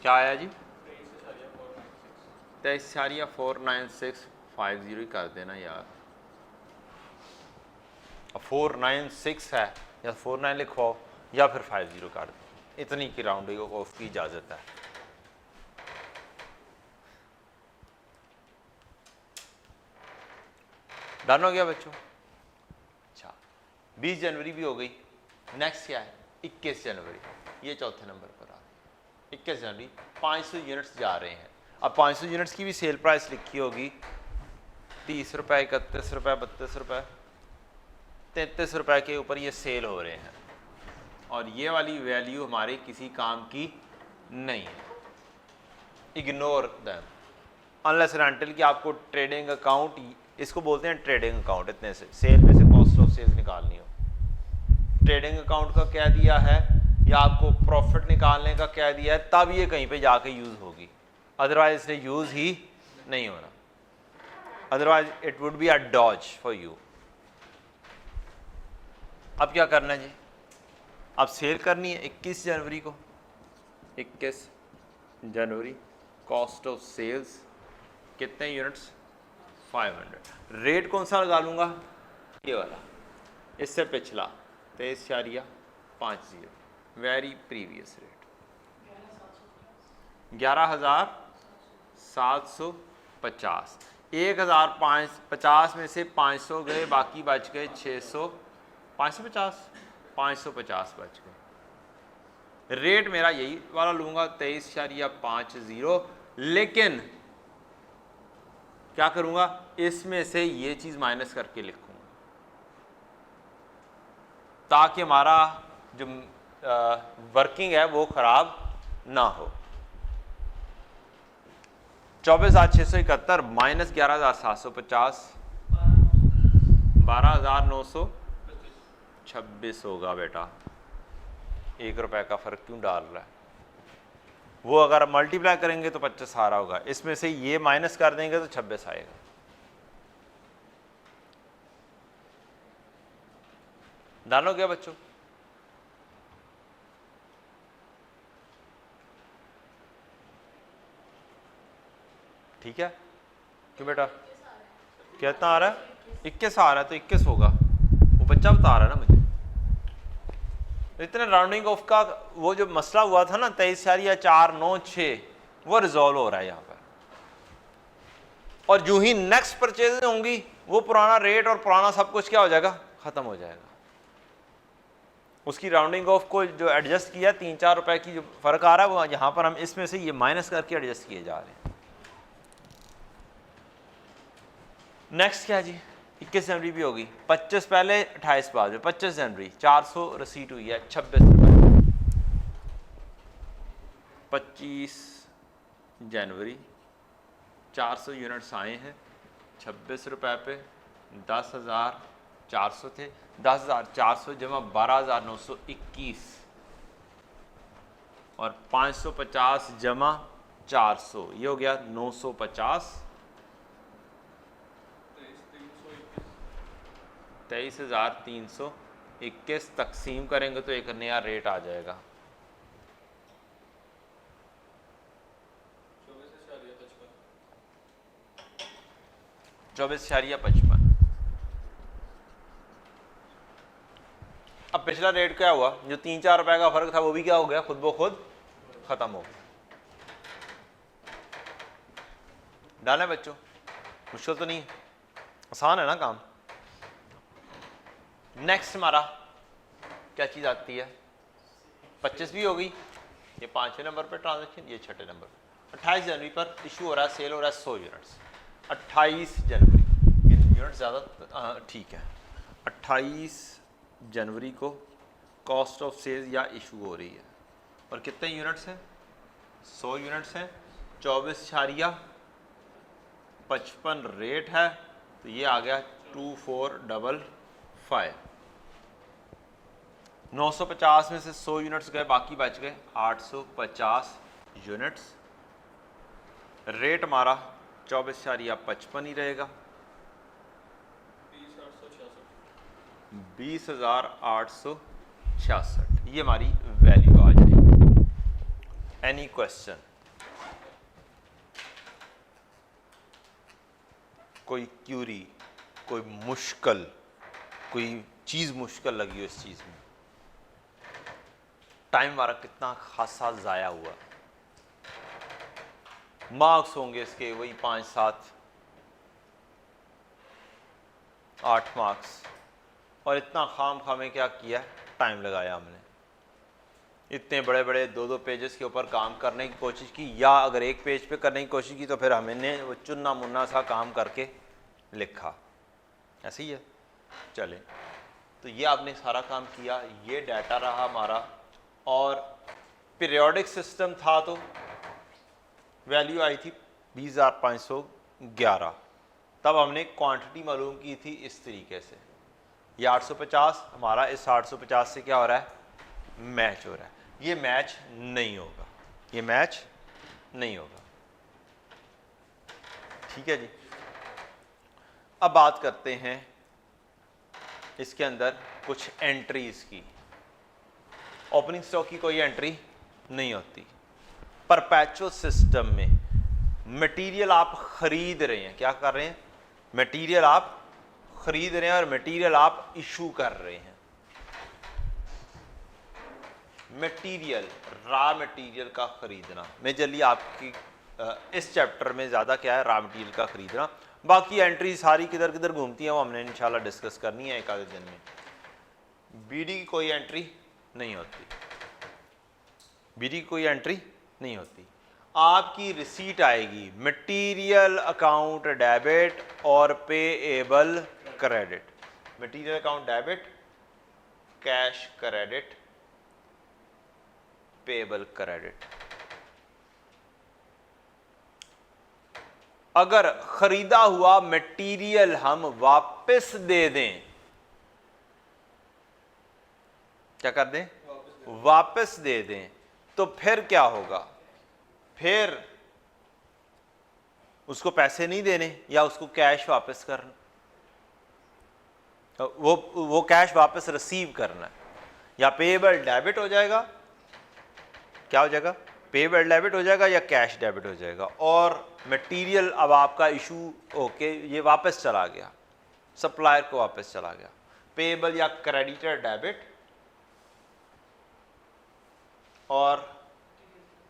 S1: क्या आया जी, 23,49650 ही कर देना यार। 496 है या 49 लिखवाओ या फिर 50 कर दो, इतनी की राउंडिंग ऑफ की इजाज़त है। डन हो गया बच्चों। अच्छा 20 जनवरी भी हो गई। नेक्स्ट क्या है, 21 जनवरी, ये चौथे नंबर पर आ गई। 21 जनवरी 500 यूनिट्स जा रहे हैं। अब 500 यूनिट्स की भी सेल प्राइस लिखी होगी, 30 रुपये, 31 रुपये, 32 रुपये, 33 रुपये के ऊपर ये सेल हो रहे हैं, और ये वाली वैल्यू हमारे किसी काम की नहीं है। Ignore them unless and until कि आपको ट्रेडिंग अकाउंट, इसको बोलते हैं ट्रेडिंग अकाउंट, इतने से सेल में से कॉस्ट ऑफ सेल्स निकालनी हो, ट्रेडिंग अकाउंट का क्या दिया है या आपको प्रॉफिट निकालने का क्या दिया है, तब ये कहीं पे जाके यूज़ होगी, अदरवाइज इसने यूज़ ही नहीं होना, otherwise it would be a dodge for you. अब क्या करना है जी, अब सेल करनी है 21 जनवरी को। 21 जनवरी कॉस्ट ऑफ सेल्स कितने यूनिट्स, 500। रेट कौन सा लगा लूँगा, ये वाला, इससे पिछला 23,50, वेरी प्रीवियस रेट 11,750। 1,050 में से 500 गए, बाकी बच गए 600, 550 बच गए। रेट मेरा यही वाला लूँगा 23,50, लेकिन क्या करूँगा, इसमें से ये चीज़ माइनस करके लिखूँगा, ताकि हमारा जो वर्किंग है वो खराब ना हो। 24,671 माइनस 11,750 12,926 होगा बेटा। 1 रुपए का फर्क क्यों डाल रहा है? वो अगर मल्टीप्लाई करेंगे तो 25 आ रहा होगा, इसमें से ये माइनस कर देंगे तो 26 आएगा। डालो क्या बच्चों? ठीक है क्यों बेटा? कितना आ रहा है? 21 आ रहा है तो 21 होगा। वो बच्चा बता रहा है ना मुझे। इतने राउंडिंग ऑफ का वो जो मसला हुआ था ना 23,496 वो रिजॉल्व हो रहा है यहाँ पर। और जो ही नेक्स्ट परचेज होंगी वो पुराना रेट और पुराना सब कुछ क्या हो जाएगा? खत्म हो जाएगा। उसकी राउंडिंग ऑफ को जो एडजस्ट किया 3-4 रुपए की जो फर्क आ रहा है वो यहाँ पर हम इसमें से ये माइनस करके एडजस्ट किए जा रहे हैं। नेक्स्ट क्या जी? 21 जनवरी भी होगी। 25 पहले 28 बाद में 25 जनवरी 400 रसीट हुई है 26 रुपए। 25 जनवरी 400 यूनिट्स आए हैं 26 रुपए पे। 10,400 थे। 10,400 जमा 12,921 और 550 जमा 400 ये हो गया 950। 23,321 तकसीम करेंगे तो एक नया रेट आ जाएगा। 24,55। अब पिछला रेट क्या हुआ? जो 3-4 रुपए का फर्क था वो भी क्या हो गया? खुद ब खुद खत्म हो गया। डालें बच्चों? मुश्किल तो नहीं है, आसान है ना काम। नेक्स्ट हमारा क्या चीज आती है? 25 भी होगी, ये 5वें नंबर पर ट्रांजेक्शन, ये 6ठे नंबर पर। 28 जनवरी पर इशू हो रहा है, सेल हो रहा है 100 यूनिट्स। 28 जनवरी यूनिट ज़्यादा ठीक है। 28 जनवरी को कॉस्ट ऑफ सेल्स या इशू हो रही है और कितने यूनिट्स हैं? 100 यूनिट्स हैं। 24,55 रेट है तो ये आ गया 2455। 950 में से 100 यूनिट्स गए, बाकी बच गए 850 यूनिट्स। रेट हमारा 24,55 ही रहेगा। 20,866 ये हमारी वैल्यू आ जाएगी। Any question? कोई क्यूरी, कोई मुश्किल, कोई चीज़ मुश्किल लगी हो इस चीज़ में? टाइम हमारा कितना खासा ज़ाया हुआ। मार्क्स होंगे इसके वही 5, 7, 8 मार्क्स। और इतना खाम खामे क्या किया, टाइम लगाया हमने। इतने बड़े बड़े 2-2 पेजेस के ऊपर काम करने की कोशिश की, या अगर एक पेज पे करने की कोशिश की तो फिर हमने वो चुन्ना मुन्ना सा काम करके लिखा। ऐसे ही है। चले तो ये आपने सारा काम किया, ये डाटा रहा हमारा। और पीरियोडिक सिस्टम था तो वैल्यू आई थी 20,511। तब हमने क्वांटिटी मालूम की थी इस तरीके से। ये 850 हमारा इस 850 से क्या हो रहा है? मैच हो रहा है। ये मैच नहीं होगा, ये मैच नहीं होगा। ठीक है जी। अब बात करते हैं इसके अंदर कुछ एंट्रीज की। ओपनिंग स्टॉक की कोई एंट्री नहीं होती। परपेचुअल सिस्टम में मटेरियल आप खरीद रहे हैं, क्या कर रहे हैं? मटेरियल आप खरीद रहे हैं और मटेरियल आप इशू कर रहे हैं। मटेरियल, रॉ मटेरियल का खरीदना मेजरली आपकी इस चैप्टर में ज़्यादा क्या है? रॉ मटेरियल का खरीदना। बाकी एंट्री सारी किधर किधर घूमती हैं वो हमने इंशाल्लाह डिस्कस करनी है एक आधे दिन में। बीडी की कोई एंट्री नहीं होती, बीडी की कोई एंट्री नहीं होती। आपकी रिसीट आएगी मटेरियल अकाउंट डेबिट और payable credit. Material account debit, cash credit, payable credit. अगर खरीदा हुआ मटेरियल हम वापस दे दें, क्या कर दें? वापस दे दें, तो फिर क्या होगा? फिर उसको पैसे नहीं देने या उसको कैश वापस करना, वो कैश वापस रिसीव करना है, या पेएबल डेबिट हो जाएगा, क्या हो जाएगा? पेएबल डेबिट हो जाएगा या कैश डेबिट हो जाएगा, और मटेरियल अब आपका इशू होके ये वापस चला गया, सप्लायर को वापस चला गया। पेएबल या क्रेडिटर डेबिट, और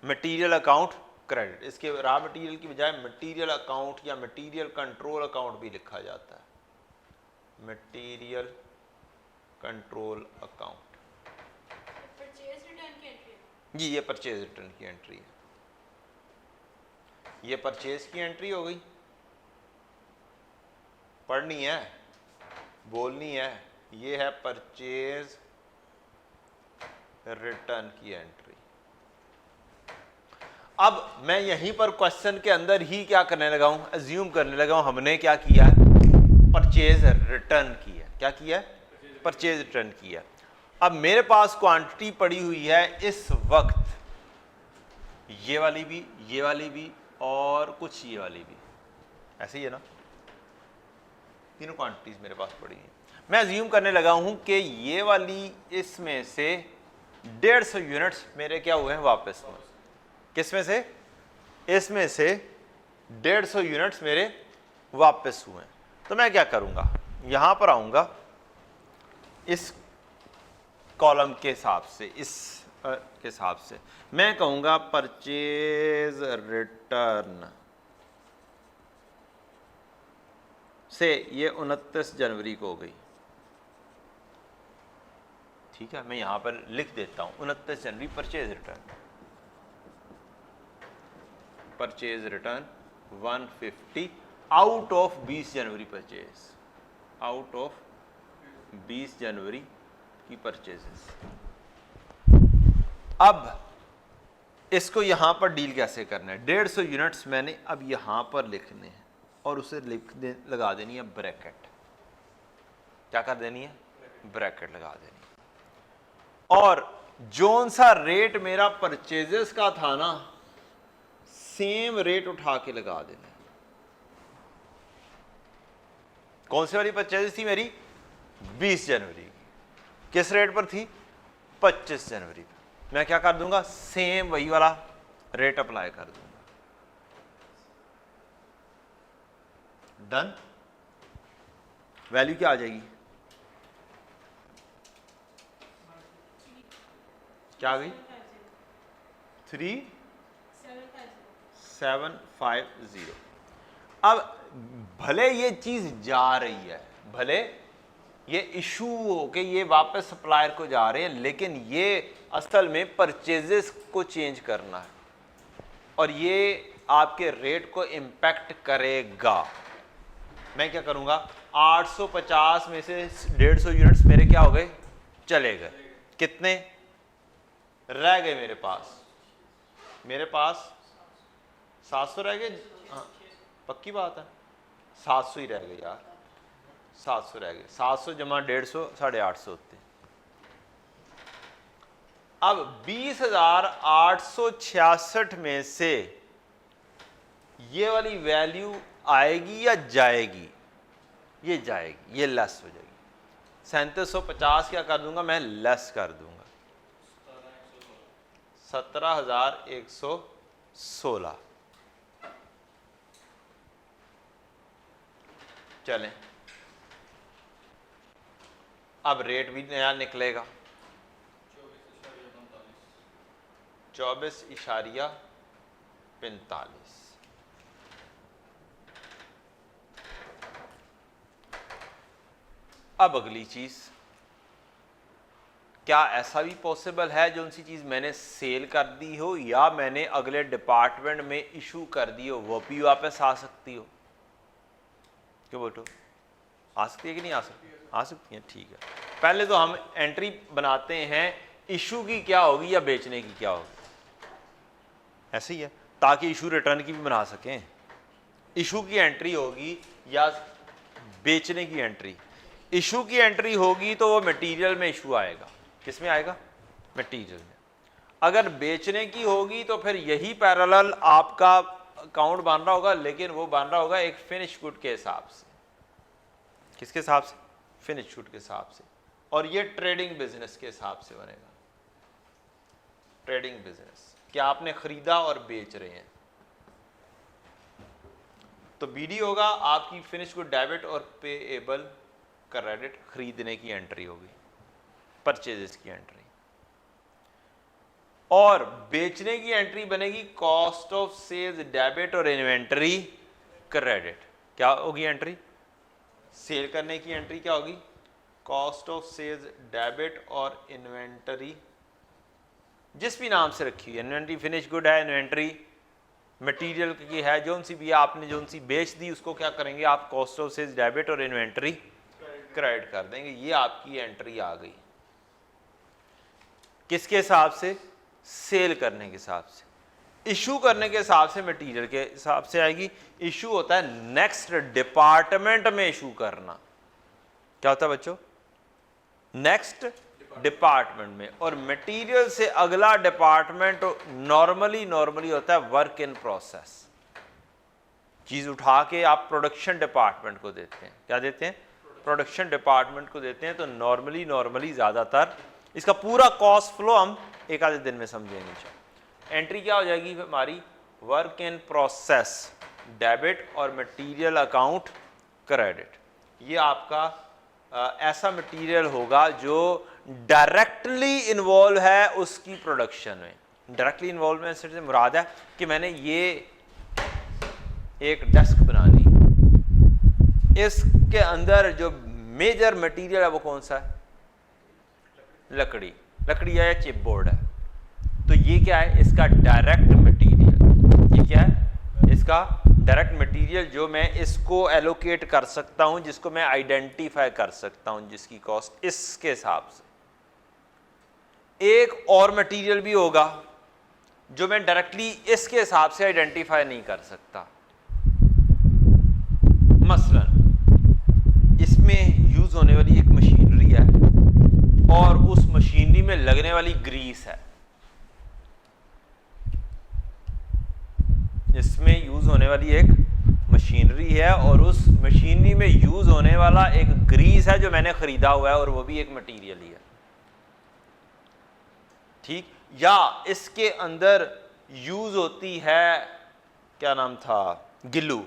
S1: मटेरियल अकाउंट क्रेडिट। इसके रॉ मटेरियल की बजाय मटेरियल अकाउंट या मटेरियल कंट्रोल अकाउंट भी लिखा जाता है, मटेरियल कंट्रोल अकाउंट। जी ये परचेज रिटर्न की एंट्री है, ये परचेज की एंट्री हो गई, पढ़नी है, बोलनी है। ये है परचेज रिटर्न की एंट्री। अब मैं यहीं पर क्वेश्चन के अंदर ही क्या करने लगा हूं? अज्यूम करने लगा हूं हमने क्या किया है? परचेज रिटर्न की है। क्या किया है? परचेज रिटर्न किया। अब मेरे पास क्वांटिटी पड़ी हुई है इस वक्त, ये वाली भी और कुछ ये वाली भी, ऐसे ही है ना, तीनों क्वांटिटीज मेरे पास पड़ी हैं। मैं अज्यूम करने लगा हूं कि ये वाली इसमें से 150 यूनिट्स मेरे क्या हुए हैं? वापस हुए। किस में से? इसमें से 150 यूनिट्स मेरे वापस हुए। तो मैं क्या करूंगा? यहां पर आऊंगा इस कॉलम के हिसाब से, इस के हिसाब से मैं कहूंगा परचेज रिटर्न से ये 29 जनवरी को हो गई। ठीक है, मैं यहां पर लिख देता हूं 29 जनवरी purchase return. Purchase return 150 out of 20 जनवरी परचेज, आउट ऑफ 20 जनवरी की परचेजेस। अब इसको यहां पर डील कैसे करना है? 150 यूनिट्स मैंने अब यहां पर लिखने हैं और उसे लगा देनी है ब्रैकेट। क्या कर देनी है? ब्रैकेट लगा देनी है। और जोन सा रेट मेरा परचेजेस का था ना, सेम रेट उठा के लगा देना है। कौन सी वाली परचेजेस थी मेरी? 20 जनवरी की। किस रेट पर थी? 25 जनवरी पर। मैं क्या कर दूंगा? सेम वही वाला रेट अप्लाई कर दूंगा। डन। वैल्यू क्या आ जाएगी? क्या आ गई? 3750। अब भले ये चीज जा रही है, भले ये इशू हो के ये वापस सप्लायर को जा रहे हैं, लेकिन ये असल में परचेजेस को चेंज करना है और ये आपके रेट को इम्पैक्ट करेगा। मैं क्या करूंगा? 850 में से 150 यूनिट्स मेरे क्या हो गए? चले गए। कितने रह गए मेरे पास? मेरे पास 700 रह गए। हाँ, पक्की बात है, 700 ही रह गए यार, 700 रह गए। 700 जमा 150 850 होते। अब 20,866 में से ये वाली वैल्यू आएगी या जाएगी? ये जाएगी, ये लेस हो जाएगी। 3750 क्या कर दूंगा मैं? लेस कर दूंगा 17,116। चलें, अब रेट भी नया निकलेगा 24.45। अब अगली चीज, क्या ऐसा भी पॉसिबल है जो सी चीज मैंने सेल कर दी हो या मैंने अगले डिपार्टमेंट में इशू कर दी हो, वो भी वापस आ सकती हो? क्यों बोलो, आ सकती है कि नहीं आ सकती? आ सकती है। ठीक है, पहले तो हम एंट्री बनाते हैं इशू की क्या होगी या बेचने की क्या होगी, ऐसे ही है, ताकि इशू रिटर्न की भी बना सकें। इशू की एंट्री होगी या बेचने की एंट्री। इशू की एंट्री होगी तो वो मटेरियल में इशू आएगा, किस में आएगा, मटेरियल में। अगर बेचने की होगी तो फिर यही पैरेलल आपका अकाउंट बन रहा होगा, लेकिन वो बन रहा होगा एक फिनिश गुड के हिसाब से। किसके हिसाब से, फिनिश गुड के हिसाब से। और ये ट्रेडिंग बिजनेस के हिसाब से बनेगा, ट्रेडिंग बिजनेस, कि आपने खरीदा और बेच रहे हैं। तो बीडी होगा आपकी फिनिश गुड डेबिट और पेएबल क्रेडिट, खरीदने की एंट्री होगी, परचेजेस की एंट्री। और बेचने की एंट्री बनेगी कॉस्ट ऑफ सेल्स डेबिट और इन्वेंटरी क्रेडिट। क्या होगी एंट्री, सेल करने की एंट्री क्या होगी, कॉस्ट ऑफ सेल्स डेबिट और इन्वेंटरी, जिस भी नाम से रखी हुई, इन्वेंटरी फिनिश गुड है, इन्वेंटरी मटेरियल की है, जो सी भी आपने जो सी बेच दी उसको क्या करेंगे आप, कॉस्ट ऑफ सेल्स डेबिट और इन्वेंटरी क्रेडिट कर देंगे। ये आपकी एंट्री आ गई, किसके हिसाब से, सेल करने के हिसाब से। इशू करने के हिसाब से मटेरियल के हिसाब से आएगी। इशू होता है नेक्स्ट डिपार्टमेंट में इशू करना। क्या होता है बच्चों, नेक्स्ट डिपार्टमेंट में। और मटेरियल से अगला डिपार्टमेंट नॉर्मली होता है वर्क इन प्रोसेस। चीज उठा के आप प्रोडक्शन डिपार्टमेंट को देते हैं, क्या देते हैं, प्रोडक्शन डिपार्टमेंट को देते हैं। तो नॉर्मली ज्यादातर इसका पूरा कॉस्ट फ्लो हम एक आधे दिन में समझेंगे। एंट्री क्या हो जाएगी हमारी, वर्क इन प्रोसेस डेबिट और मटेरियल अकाउंट क्रेडिट। ये आपका ऐसा मटेरियल होगा जो डायरेक्टली इन्वॉल्व है उसकी प्रोडक्शन में। डायरेक्टली इन्वॉल्वमेंट से मुराद है कि मैंने ये एक डेस्क बना ली, इसके अंदर जो मेजर मटेरियल है वो कौन सा है, लकड़ी, लकड़ी है या चिप बोर्ड है। तो ये क्या है, इसका डायरेक्ट मटेरियल। ये क्या है, इसका डायरेक्ट मटेरियल जो मैं इसको एलोकेट कर सकता हूं, जिसको मैं आइडेंटिफाई कर सकता हूं, जिसकी कॉस्ट इसके हिसाब से। एक और मटेरियल भी होगा जो मैं डायरेक्टली इसके हिसाब से आइडेंटिफाई नहीं कर सकता। मसलन इसमें यूज होने वाली एक मशीनरी है और उस मशीनरी में लगने वाली ग्रीस है। इसमें यूज होने वाली एक मशीनरी है और उस मशीनरी में यूज होने वाला एक ग्रीस है जो मैंने खरीदा हुआ है और वो भी एक मटेरियल ही है, ठीक। या इसके अंदर यूज होती है, क्या नाम था, गिल्लू,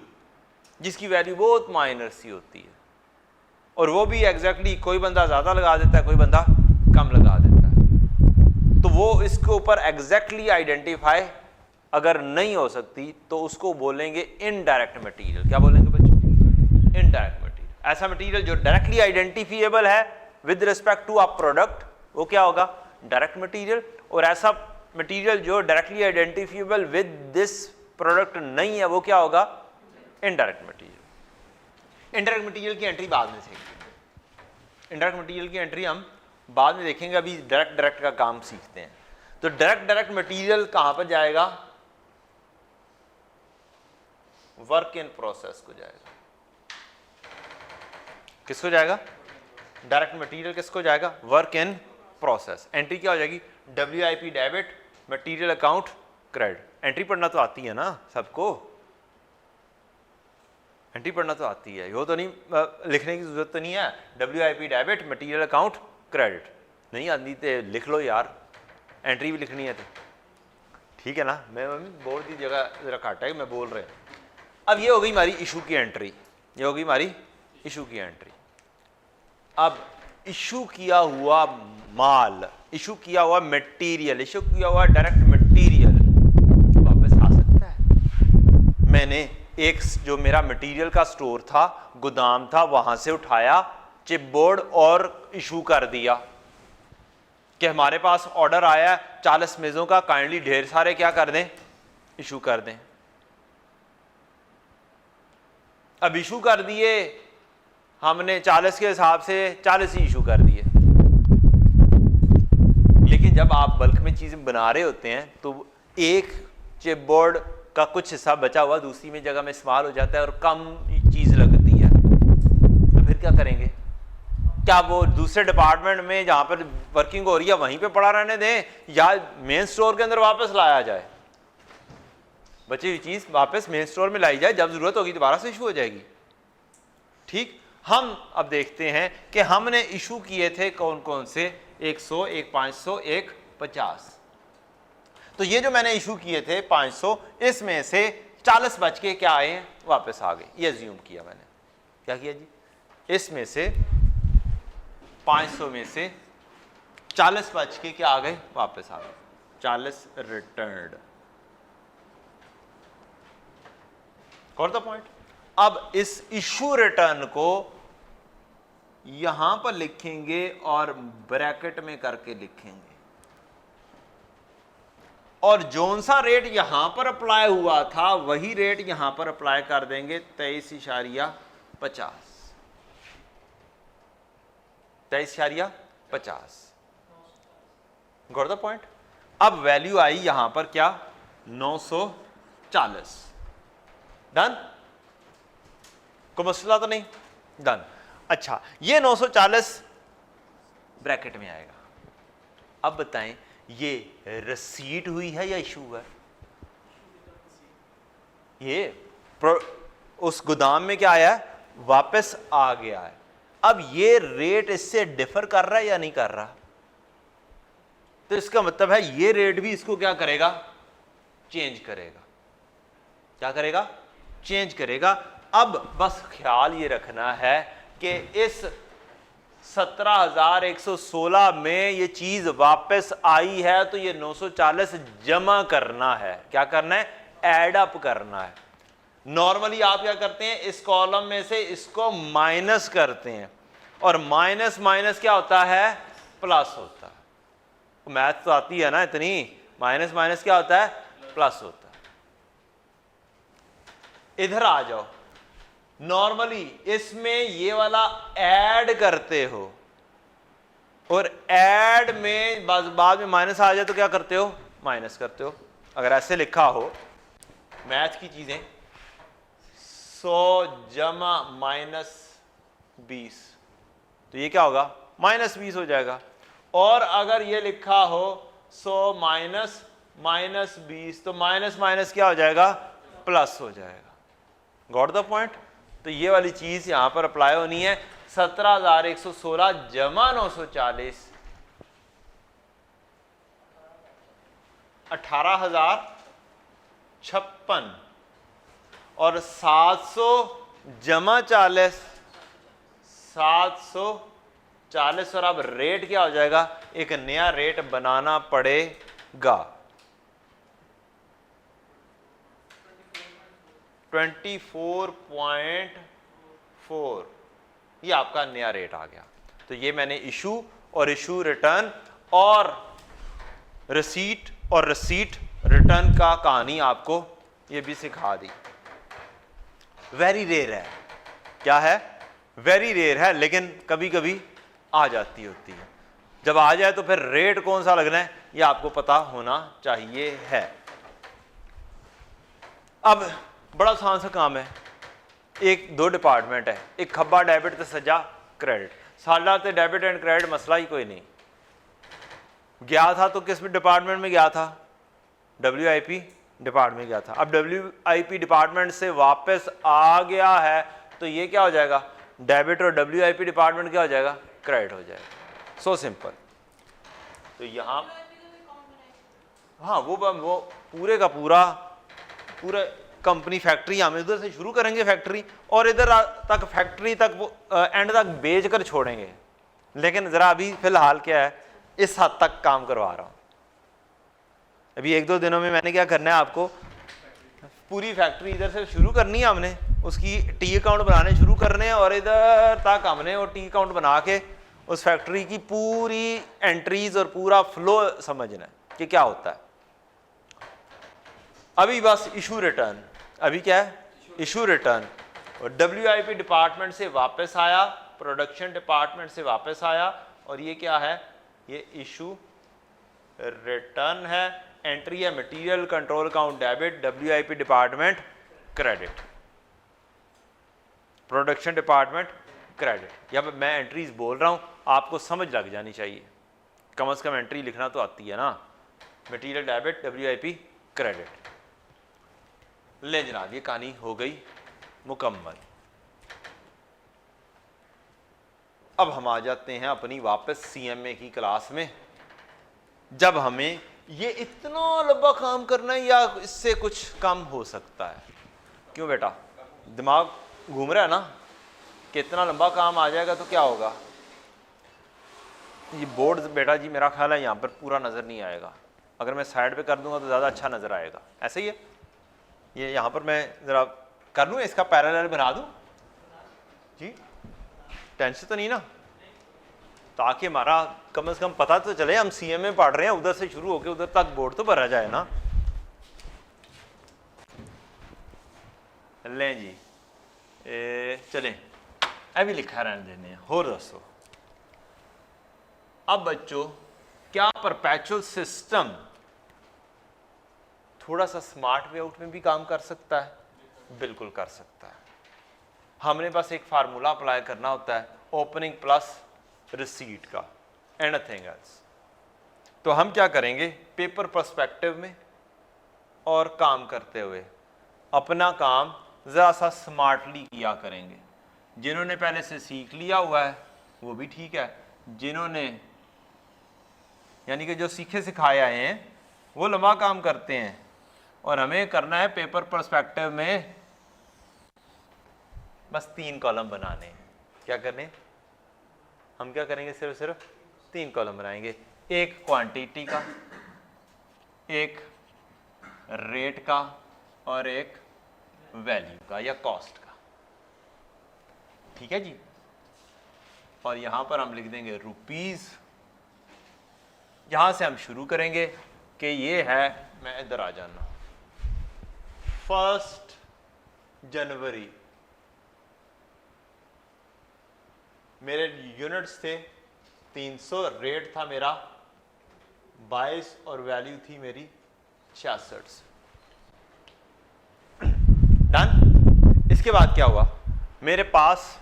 S1: जिसकी वैल्यू बहुत माइनर सी होती है और वो भी एग्जैक्टली कोई बंदा ज्यादा लगा देता है, कोई बंदा कम लगा देता है। तो वो इसके ऊपर एग्जैक्टली आइडेंटिफाई अगर नहीं हो सकती तो उसको बोलेंगे इनडायरेक्ट मटेरियल। क्या बोलेंगे बच्चों, इनडायरेक्ट मटेरियल। ऐसा मटेरियल जो डायरेक्टली आइडेंटिफिएबल है with respect to a product, वो क्या होगा, डायरेक्ट मटेरियल। और ऐसा मटेरियल जो directly identifiable with this product नहीं है, वो क्या होगा, इनडायरेक्ट मटेरियल। इनडायरेक्ट मटेरियल की एंट्री बाद में सीखेंगे। इनडायरेक्ट मटेरियल की एंट्री हम बाद में देखेंगे, अभी डायरेक्ट का काम सीखते हैं। तो डायरेक्ट मटेरियल कहां पर जाएगा, वर्क इन प्रोसेस को जाएगा। किसको जाएगा, डायरेक्ट मटेरियल किसको जाएगा, वर्क इन प्रोसेस। एंट्री क्या हो जाएगी, WIP debit, material account credit. Entry पढ़ना तो आती है ना सबको, एंट्री पढ़ना तो आती है, यो तो नहीं लिखने की जरूरत तो नहीं है। WIP debit, material account credit. नहीं आती तो लिख लो यार, एंट्री भी लिखनी है तो ठीक है ना। मैं बोर्ड की जगह जरा घट है, मैं बोल रहे हैं। अब ये हो गई हमारी इशू की एंट्री, ये हो गई हमारी इशू की एंट्री। अब इशू किया हुआ माल, इशू किया हुआ मटेरियल, इशू किया हुआ डायरेक्ट मटेरियल वापस आ सकता है। मैंने एक जो मेरा मटेरियल का स्टोर था, गोदाम था, वहां से उठाया चिपबोर्ड और इशू कर दिया कि हमारे पास ऑर्डर आया है 40 मेजों का, काइंडली ढेर सारे क्या कर दें, इशू कर दें। अब इशू कर दिए हमने 40 के हिसाब से 40 ही इशू कर दिए। जब आप बल्क में चीज़ें बना रहे होते हैं तो एक चिप बोर्ड का कुछ हिस्सा बचा हुआ दूसरी में जगह में इस्तेमाल हो जाता है और कम चीज़ लगती है, तो फिर क्या करेंगे? क्या वो दूसरे डिपार्टमेंट में जहाँ पर वर्किंग हो रही है वहीं पे पड़ा रहने दें या मेन स्टोर के अंदर वापस लाया जाए? बची हुई चीज़ वापस मेन स्टोर में लाई जाए, जब ज़रूरत होगी दोबारा से इशू हो जाएगी। ठीक, हम अब देखते हैं कि हमने इशू किए थे कौन कौन से, 100, एक 500, एक 50। तो ये जो मैंने इशू किए थे 500, इसमें से 40 बच के क्या आए, वापस आ गए। ये अज्यूम किया मैंने, क्या किया जी, इसमें से 500 में से 40 बच के क्या आ गए, वापस आ गए, 40 रिटर्न्ड। Got the point? अब इस इशू रिटर्न को यहां पर लिखेंगे और ब्रैकेट में करके लिखेंगे, और जोन सा रेट यहां पर अप्लाई हुआ था वही रेट यहां पर अप्लाई कर देंगे, 23.50, 23.50। Got the point? अब वैल्यू आई यहां पर क्या, 940। डन? कोई मसला तो नहीं? डन। अच्छा, ये 940 ब्रैकेट में आएगा। अब बताएं ये रसीट हुई है या इशू है? ये उस गोदाम में क्या आया है, वापस आ गया है। अब ये रेट इससे डिफर कर रहा है या नहीं कर रहा? तो इसका मतलब है ये रेट भी इसको क्या करेगा, चेंज करेगा। क्या करेगा? चेंज करेगा। अब बस ख्याल ये रखना है कि इस 17,116 में ये चीज वापस आई है तो ये 940 जमा करना है। क्या करना है? ऐड अप करना है। नॉर्मली आप क्या करते हैं, इस कॉलम में से इसको माइनस करते हैं, और माइनस माइनस क्या होता है, प्लस होता है। मैथ तो आती है ना इतनी, माइनस माइनस क्या होता है, प्लस होता है। इधर आ जाओ, नॉर्मली इसमें ये वाला ऐड करते हो, और ऐड में बाद में माइनस आ जाए तो क्या करते हो, माइनस करते हो। अगर ऐसे लिखा हो मैथ की चीजें, 100 जमा -20, तो ये क्या होगा, -20 हो जाएगा। और अगर ये लिखा हो 100 माइनस -20, तो माइनस माइनस क्या हो जाएगा, प्लस हो जाएगा। Got the point? तो ये वाली चीज यहां पर अप्लाई होनी है। 17,116 जमा 940, 18,056, और 700 जमा 40, 740। और अब रेट क्या हो जाएगा, एक नया रेट बनाना पड़ेगा, 24.4। ये आपका नया रेट आ गया। तो ये मैंने इशू और इशू रिटर्न और रिसीट और रिसीट रिटर्न का कहानी आपको ये भी सिखा दी। वेरी रेयर है, क्या है, वेरी रेयर है, लेकिन कभी कभी आ जाती होती है। जब आ जाए तो फिर रेट कौन सा लगना है ये आपको पता होना चाहिए है। अब बड़ा आसान सा काम है, एक दो डिपार्टमेंट है, एक खब्बा डेबिट ते सज्जा क्रेडिट। साडा ते डेबिट एंड क्रेडिट मसला ही कोई नहीं। गया था तो किस डिपार्टमेंट में गया था, WIP डिपार्टमेंट में गया था। अब WIP डिपार्टमेंट से वापस आ गया है तो ये क्या हो जाएगा, डेबिट, और WIP डिपार्टमेंट क्या हो जाएगा, क्रेडिट हो जाएगा। So simple. तो यहाँ हाँ वो पूरे का पूरा कंपनी फैक्ट्री हम इधर से शुरू करेंगे फैक्ट्री, और इधर तक फैक्ट्री तक वो एंड तक बेच कर छोड़ेंगे। लेकिन जरा अभी फिलहाल क्या है, इस हद तक काम करवा रहा हूं। अभी 1-2 दिनों में मैंने क्या करना है, आपको पूरी फैक्ट्री इधर से शुरू करनी है, हमने उसकी टी अकाउंट बनाने शुरू करने हैं, और इधर तक हमने वो टी अकाउंट बना के उस फैक्ट्री की पूरी एंट्रीज और पूरा फ्लो समझना है कि क्या होता है। अभी बस इशू रिटर्न, अभी क्या है, इशू रिटर्न, और WIP डिपार्टमेंट से वापस आया, प्रोडक्शन डिपार्टमेंट से वापस आया, और ये क्या है, ये इशू रिटर्न है, एंट्री है material control account debit, WIP department credit, production department credit. या मैं एंट्रीज बोल रहा हूं, आपको समझ लग जानी चाहिए, कम से कम एंट्री लिखना तो आती है ना। Material debit, WIP credit. ले जनाब, ये कहानी हो गई मुकम्मल। अब हम आ जाते हैं अपनी वापस CMA की क्लास में, जब हमें ये इतना लंबा काम करना है या इससे कुछ कम हो सकता है। क्यों बेटा, दिमाग घूम रहा है ना कि इतना लंबा काम आ जाएगा तो क्या होगा। ये बोर्ड बेटा जी मेरा ख्याल है यहाँ पर पूरा नज़र नहीं आएगा, अगर मैं साइड पे कर दूंगा तो ज़्यादा अच्छा नज़र आएगा। ऐसे ही है, ये यहाँ पर मैं ज़रा कर लूँ, इसका पैरेलल बना दूँ जी, टेंशन तो नहीं ना, ताकि हमारा कम से कम पता तो चले हम CMA पढ़ रहे हैं, उधर से शुरू होकर उधर तक बोर्ड तो भरा जाए ना। लें जी, चलें अभी लिखा रहने देने हैं। हो दोस्तों, अब बच्चों क्या परपेचुअल सिस्टम थोड़ा सा स्मार्ट वे आउट में भी काम कर सकता है? बिल्कुल कर सकता है। हमने बस एक फार्मूला अप्लाई करना होता है, ओपनिंग प्लस रिसीट का, एनीथिंग एल्स। तो हम क्या करेंगे, पेपर पर्सपेक्टिव में और काम करते हुए अपना काम ज़रा सा स्मार्टली किया करेंगे। जिन्होंने पहले से सीख लिया हुआ है वो भी ठीक है, जिन्होंने यानी कि जो सीखे सिखाए आए हैं वो लंबा काम करते हैं, और हमें करना है पेपर पर्सपेक्टिव में बस 3 कॉलम बनाने हैं। क्या करने, हम क्या करेंगे, सिर्फ 3 कॉलम बनाएंगे, एक क्वांटिटी का, एक रेट का और एक वैल्यू का या कॉस्ट का। ठीक है जी, और यहां पर हम लिख देंगे रुपीज। यहां से हम शुरू करेंगे कि ये है, मैं इधर आ जाना, 1 जनवरी मेरे यूनिट्स थे 300, रेट था मेरा 22 और वैल्यू थी मेरी 66। डन। इसके बाद क्या हुआ, मेरे पास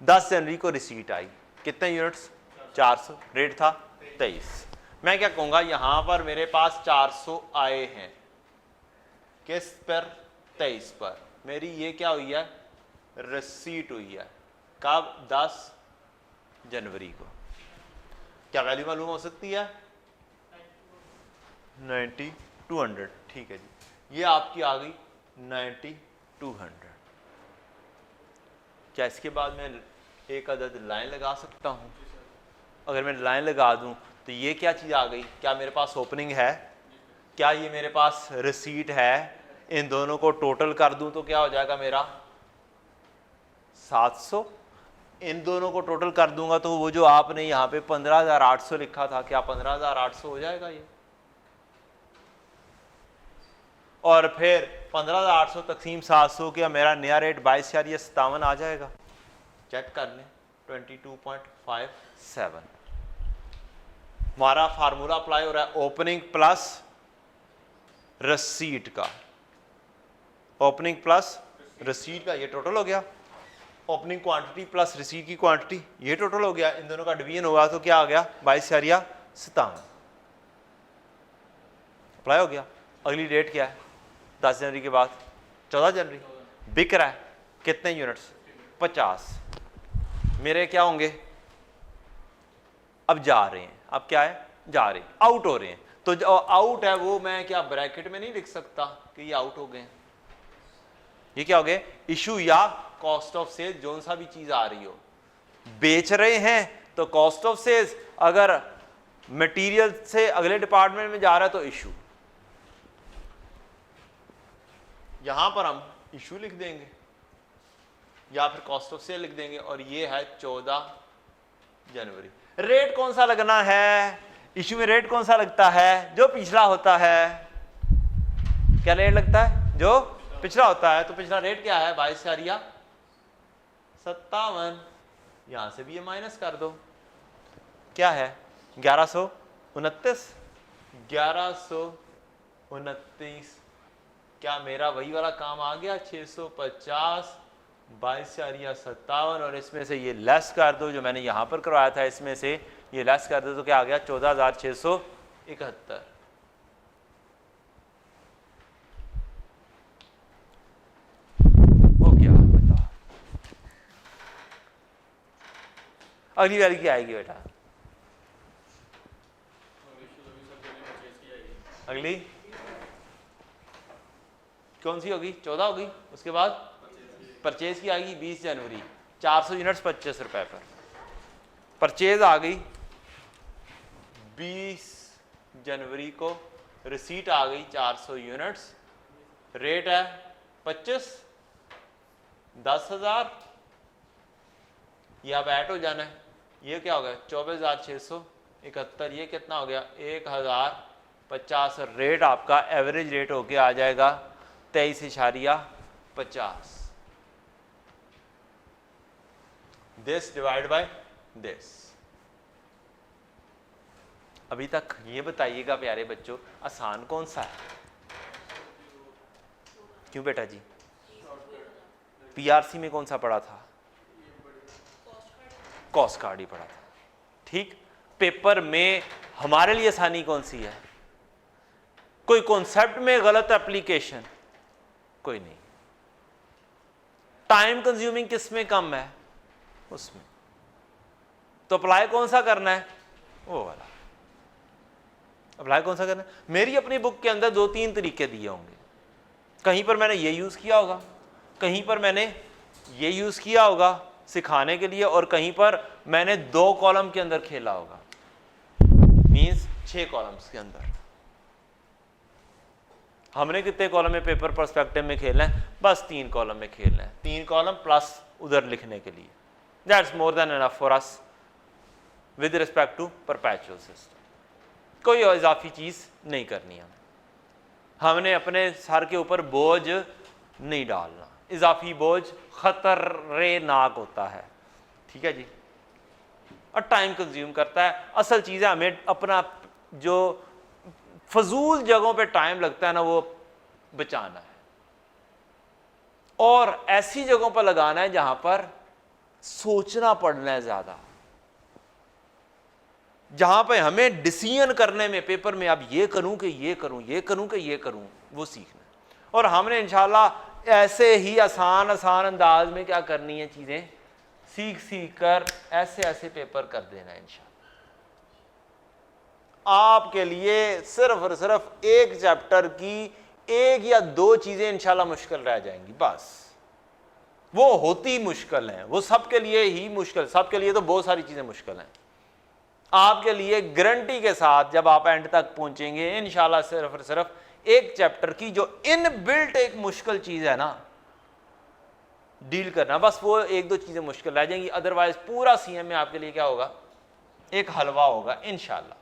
S1: 10 जनवरी को रिसीट आई, कितने यूनिट्स, 400, रेट था 23। मैं क्या कहूंगा, यहां पर मेरे पास 400 आए हैं, किस पर, 23 पर। मेरी ये क्या हुई है, रिसीट हुई है, कब, 10 जनवरी को। क्या वैल्यू मालूम हो सकती है, 9200। ठीक है जी, ये आपकी आ गई 9200। क्या इसके बाद मैं एक अदद लाइन लगा सकता हूं? अगर मैं लाइन लगा दूं तो ये क्या चीज़ आ गई, क्या मेरे पास ओपनिंग है, क्या ये मेरे पास रिसीट है, इन दोनों को टोटल कर दूं तो क्या हो जाएगा मेरा 700। इन दोनों को टोटल कर दूंगा तो वो जो आपने यहाँ पे 15,800 लिखा था, क्या 15,800 हो जाएगा ये, और फिर 15,800 तकसीम 700 का मेरा नया रेट 22,57 आ जाएगा। चेक कर लें, 22.57। हमारा फार्मूला अप्लाई हो रहा है ओपनिंग प्लस रसीट का, ओपनिंग प्लस रसीट का, ये टोटल हो गया। ओपनिंग क्वांटिटी प्लस रिसीट की क्वांटिटी, ये टोटल हो गया। इन दोनों का डिवीजन होगा तो क्या आ गया, 22,57 अप्लाई हो गया। अगली डेट क्या है, 10 जनवरी के बाद 14 जनवरी। बिक रहा है कितने यूनिट्स, 50। मेरे क्या होंगे, अब जा रहे हैं, अब क्या है, जा रहे हैं, आउट हो रहे हैं। तो जो आउट है वो मैं क्या ब्रैकेट में नहीं लिख सकता कि ये आउट हो गए। ये क्या हो गए, इशू या कॉस्ट ऑफ सेल, जो सा भी चीज आ रही हो। बेच रहे हैं तो कॉस्ट ऑफ सेल्स, अगर मटेरियल से अगले डिपार्टमेंट में जा रहा है तो इशू। यहां पर हम इशू लिख देंगे या फिर कॉस्ट ऑफ सेल लिख देंगे, और ये है 14 जनवरी। रेट कौन सा लगना है, इशू में रेट कौन सा लगता है, जो पिछला होता है। क्या रेट लगता है, जो पिछला होता है। तो पिछला रेट क्या है, 22,57। यहां से भी ये माइनस कर दो, क्या है 1129, 1129। क्या मेरा वही वाला काम आ गया 650, 22/57, और इसमें से ये लेस कर दो जो मैंने यहां पर करवाया था, इसमें से ये लेस कर दो तो क्या आ गया 14,671। हो गया बेटा। अगली वाली क्या आएगी बेटा? अगली कौन सी होगी? 14 होगी। उसके बाद परचेज की आएगी 20 जनवरी, 400 यूनिट्स 25 रुपए पर। परचेज आ गई 20 जनवरी को, रिसीट आ गई 400 यूनिट्स, रेट है 25, 10,000, ये अब ऐड हो जाना है। ये क्या हो गया 24,671, ये कितना हो गया 1,050, और रेट आपका एवरेज रेट होके आ जाएगा 23.50। This divide by this. अभी तक ये बताइएगा प्यारे बच्चों, आसान कौन सा है? क्यों बेटा जी? पीआरसी में कौन सा पढ़ा था? कॉस्ट कार्ड ही पढ़ा था। ठीक, पेपर में हमारे लिए आसानी कौन सी है? कोई कॉन्सेप्ट में गलत एप्लीकेशन? कोई नहीं। टाइम कंज्यूमिंग किस में कम है? उसमें। तो अप्लाई कौन सा करना है? वो वाला। अप्लाई कौन सा करना है? मेरी अपनी बुक के अंदर 2-3 तरीके दिए होंगे। कहीं पर मैंने ये यूज किया होगा, कहीं पर मैंने ये यूज किया होगा सिखाने के लिए, और कहीं पर मैंने 2 कॉलम के अंदर खेला होगा, मींस 6 कॉलम्स के अंदर। हमने कितने कॉलम में पेपर पर्सपेक्टिव में खेलना है? बस 3 कॉलम में खेलना है। 3 कॉलम प्लस उधर लिखने के लिए। That's more than enough for us with respect to perpetual system. कोई इजाफी चीज नहीं करनी है। हमने अपने सर के ऊपर बोझ नहीं डालना। इजाफी बोझ खतरनाक होता है। ठीक है जी, और टाइम कंज्यूम करता है। असल चीज़ है हमें अपना जो फजूल जगहों पे टाइम लगता है ना, वो बचाना है, और ऐसी जगहों पर लगाना है जहां पर सोचना पड़ना है ज्यादा, जहां पे हमें डिसीजन करने में पेपर में अब ये करूं कि ये करूं, ये करूं कि ये करूं, वो सीखना है। और हमने इंशाल्लाह ऐसे ही आसान अंदाज में क्या करनी है, चीजें सीख कर ऐसे ऐसे पेपर कर देना है इंशाल्लाह। आपके लिए सिर्फ और सिर्फ एक चैप्टर की 1 या 2 चीजें इंशाल्लाह मुश्किल रह जाएंगी, बस। वो होती मुश्किल हैं, वो सबके लिए ही मुश्किल, सबके लिए तो बहुत सारी चीजें मुश्किल हैं। आपके लिए गारंटी के साथ जब आप एंड तक पहुंचेंगे इंशाल्लाह सिर्फ और सिर्फ एक चैप्टर की जो इनबिल्ट एक मुश्किल चीज है ना, डील करना, बस वो 1-2 चीजें मुश्किल रह जाएंगी। अदरवाइज पूरा सीएम में आपके लिए क्या होगा, एक हलवा होगा इंशाल्लाह।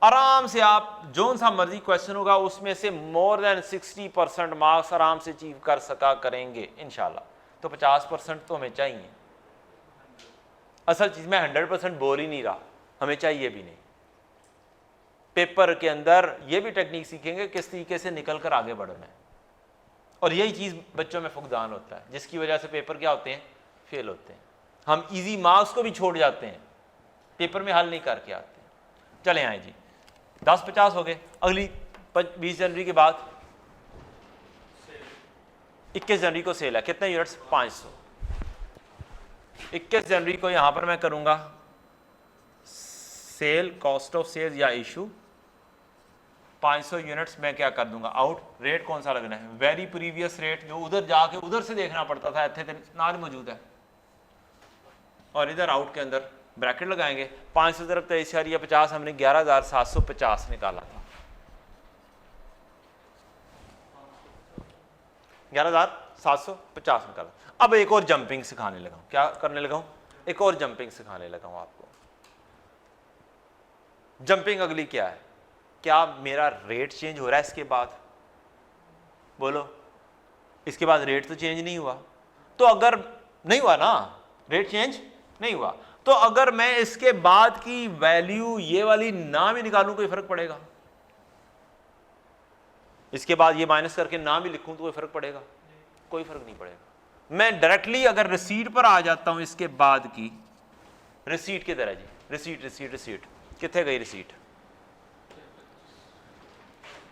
S1: आराम से आप जो सा मर्जी क्वेश्चन होगा उसमें से मोर देन 60% मार्क्स आराम से अचीव कर सका करेंगे इंशाल्लाह। तो 50% तो हमें चाहिए। असल चीज में 100% बोल ही नहीं रहा, हमें चाहिए भी नहीं। पेपर के अंदर ये भी टेक्निक सीखेंगे किस तरीके से निकल कर आगे बढ़ना है, और यही चीज बच्चों में फुकदान होता है, जिसकी वजह से पेपर क्या होते हैं, फेल होते हैं। हम इजी मार्क्स को भी छोड़ जाते हैं, पेपर में हल नहीं करके आते। चले आए जी, 10-50 हो गए। अगली 20 जनवरी के बाद 21 जनवरी को सेल है। कितने यूनिट्स? 500। 21 जनवरी को यहां पर मैं करूंगा सेल, कॉस्ट ऑफ सेल्स या इशू 500 यूनिट्स मैं क्या कर दूंगा आउट। रेट कौन सा लगना है? वेरी प्रीवियस रेट, जो उधर जाके उधर से देखना पड़ता था, इतने नाद मौजूद है। और इधर आउट के अंदर ब्रैकेट लगाएंगे। 500 तरफ 23.50, हमने 11,750 निकाला था। 11,750 निकाला। अब एक और जंपिंग सिखाने लगा हूं। क्या करने लगा हूं? एक और जंपिंग सिखाने लगा हूं आपको। जंपिंग अगली क्या है? क्या मेरा रेट चेंज हो रहा है इसके बाद? बोलो, इसके बाद रेट तो चेंज नहीं हुआ। तो अगर नहीं हुआ ना, रेट चेंज नहीं हुआ, तो अगर मैं इसके बाद की वैल्यू ये वाली ना भी निकालूं कोई फर्क पड़ेगा? इसके बाद ये माइनस करके ना भी लिखूं तो कोई फर्क पड़ेगा? कोई फर्क नहीं पड़ेगा। मैं डायरेक्टली अगर रिसीट पर आ जाता हूं, इसके बाद की रिसीट की तरह जी, रिसीट रिसीट रिसीट, कितने गई रिसीट?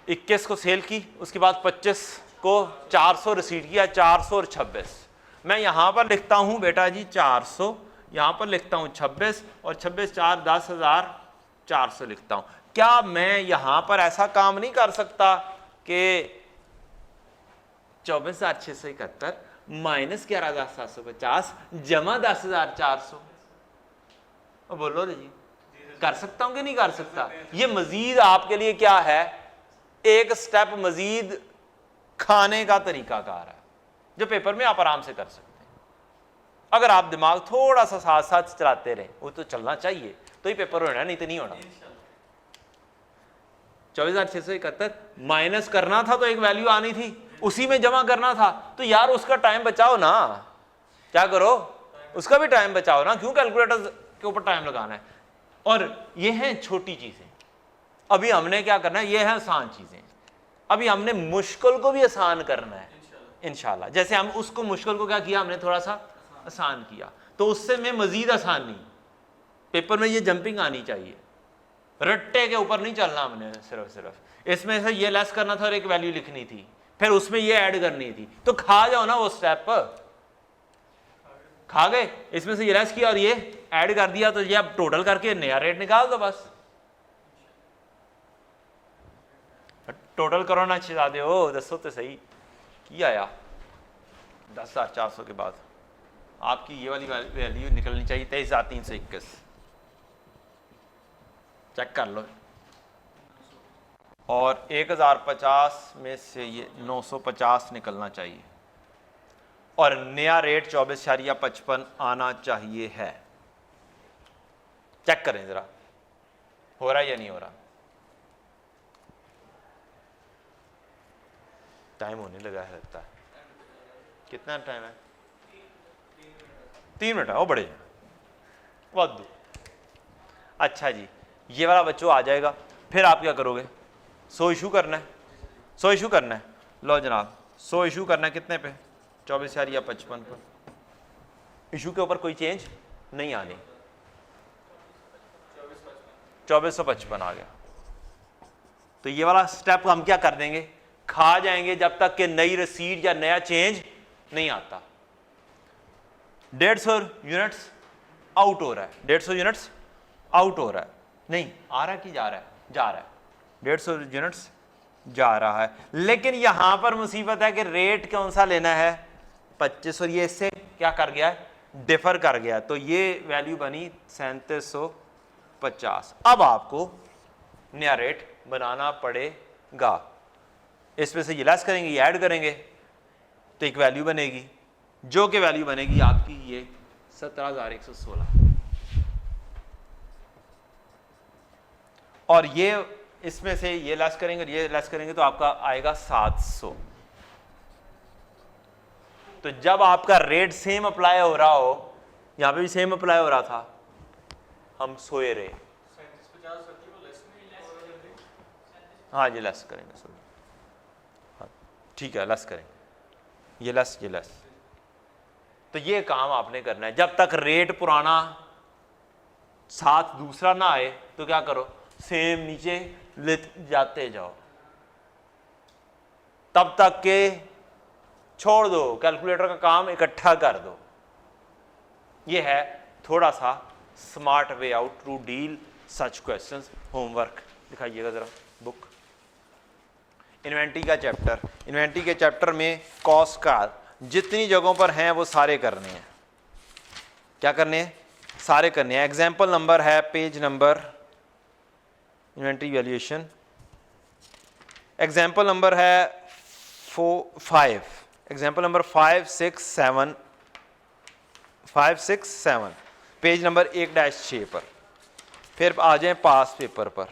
S1: 21 को सेल की, उसके बाद 25 को 400 रिसीट किया, 400 और 26। मैं यहां पर लिखता हूं बेटा जी 400, यहां पर लिखता हूं 26 और 26 4 10,400 लिखता हूं। क्या मैं यहां पर ऐसा काम नहीं कर सकता कि 24,671 माइनस 11,750 जमा 10,400? बोलो रे जी, कर सकता हूं कि नहीं कर सकता? ये मजीद आपके लिए क्या है, एक स्टेप मजीद खाने का तरीकाकार है जो पेपर में आप आराम से कर सकते हैं। अगर आप दिमाग थोड़ा सा साथ साथ चलाते रहे, वो तो चलना चाहिए तो ही पेपर होना, नहीं तो नहीं होना। 24,671 माइनस करना था तो एक वैल्यू आनी थी, उसी में जमा करना था, तो यार उसका टाइम बचाओ ना। क्या करो, उसका भी टाइम बचाओ ना, क्यों कैलकुलेटर के ऊपर टाइम लगाना है? और ये हैं छोटी चीजें। अभी हमने क्या करना है, ये है आसान चीजें, अभी हमने मुश्किल को भी आसान करना है इंशाल्लाह। जैसे हम उसको मुश्किल को क्या किया, हमने थोड़ा सा आसान किया, तो उससे में मजीद आसान नहीं, पेपर में ये जंपिंग आनी चाहिए, रट्टे के ऊपर नहीं चलना हमने। सिर्फ इसमें से ये लेस करना था और एक वैल्यू लिखनी थी, फिर उसमें ये ऐड करनी थी, तो खा जाओ ना वो स्टेप। खा गए, इसमें से ये लेस किया और ये ऐड कर दिया, तो ये अब टोटल करके नया रेट निकाल दो बस। टोटल करो ना शहजादे हो, दसो तो सही की आया 10,400 के बाद आपकी ये वाली वैल्यू निकलनी चाहिए 23,321। चेक कर लो। और 1050 में से ये 950 निकलना चाहिए और नया रेट 24.55 आना चाहिए है। चेक करें जरा, हो रहा है या नहीं हो रहा? टाइम होने लगा है लगता है। कितना टाइम है? 3 मिनट है। वो बड़े बहुत। अच्छा जी, ये वाला बच्चों आ जाएगा, फिर आप क्या करोगे? 100 इशू करना है, 100 इशू करना है। लो जनाब, 100 इशू करना है कितने पे? 24,55 पर। इशू के ऊपर कोई चेंज नहीं आनी, 2455 आ गया। तो ये वाला स्टेप हम क्या कर देंगे, खा जाएंगे जब तक कि नई रसीद या नया चेंज नहीं आता। 150 यूनिट्स आउट हो रहा है, 150 यूनिट्स आउट हो रहा है, नहीं आ रहा कि जा रहा है? जा रहा है, 150 यूनिट्स जा रहा है। लेकिन यहां पर मुसीबत है कि रेट कौन सा लेना है? 25, और ये इससे क्या कर गया है? डिफर कर गया, तो ये वैल्यू बनी 3750। अब आपको नया रेट बनाना पड़ेगा। इसमें से ये लेस करेंगे, ये ऐड करेंगे, तो एक वैल्यू बनेगी, जो कि वैल्यू बनेगी आपकी ये 17,116। और ये इसमें से ये लेस करेंगे और ये लेस करेंगे तो आपका आएगा 700। तो जब आपका रेट सेम अप्लाई हो रहा हो, यहां पे भी सेम अप्लाई हो रहा था, हम सोए रहे। हाँ ये लेस करेंगे, सॉरी, हाँ ठीक है, लेस करेंगे, ये लेस, ये लेस। तो ये काम आपने करना है। जब तक रेट पुराना साथ दूसरा ना आए तो क्या करो, सेम नीचे ले जाते जाओ, तब तक के छोड़ दो, कैलकुलेटर का काम इकट्ठा कर दो। ये है थोड़ा सा smart way out to deal such questions. Homework दिखाइएगा जरा बुक। इन्वेंट्री का चैप्टर, इन्वेंट्री के चैप्टर में कॉस्ट का जितनी जगहों पर हैं वो सारे करने हैं। क्या करने हैं? सारे करने हैं। एग्जाम्पल नंबर है page number, inventory valuation, example number है 5, एग्जाम्पल नंबर 5, 6, 7, पेज नंबर 1-6 पर। फिर आ जाए पास पेपर पर।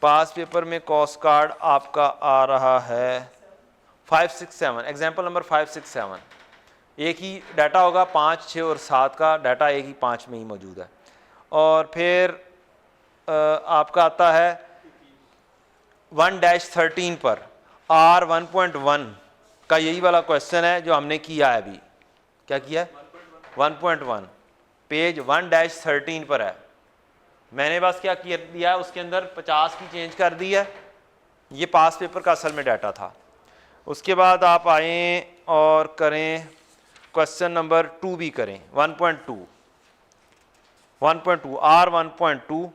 S1: पास पेपर में कॉस्ट कार्ड आपका आ रहा है 5, 6, 7, एग्जाम्पल नंबर 5, 6, 7। एक ही डाटा होगा, 5, 6 और 7 का डाटा एक ही 5 में ही मौजूद है। और फिर आपका आता है 1-13 पर R 1.1 का यही वाला क्वेश्चन है जो हमने किया है अभी। क्या किया है? 1.1 पेज 1-13 पर है। मैंने बस क्या किया दिया है, उसके अंदर 50 की चेंज कर दी है। ये पास पेपर का असल में डाटा था। उसके बाद आप आएँ और करें क्वेश्चन नंबर 2 भी करें, 1.2 R 1.2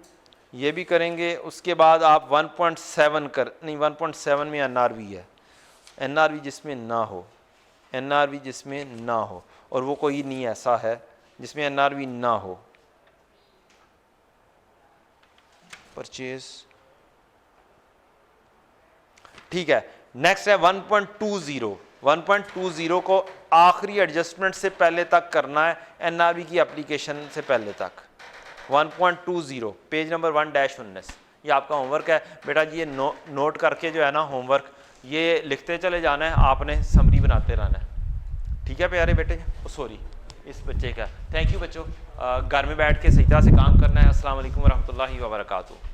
S1: ये भी करेंगे। उसके बाद आप 1.7 कर नहीं, 1.7 में NRV है, NRV जिसमें ना हो, NRV जिसमें ना हो, और वो कोई नहीं ऐसा है जिसमें NRV ना हो। परचेज ठीक है। नेक्स्ट है 1.20 को आखिरी एडजस्टमेंट से पहले तक करना है, NRV की एप्लीकेशन से पहले तक। 1.20 पेज नंबर 1-19 ये आपका होमवर्क है बेटा जी। ये नोट करके जो है ना होमवर्क ये लिखते चले जाना है, आपने समरी बनाते रहना है। ठीक है प्यारे बेटे, सॉरी इस बच्चे का। थैंक यू बच्चों, घर में बैठ के सही तरह से काम करना है। अस्सलाम वालेकुम रहमतुल्लाहि व बरकातुहू।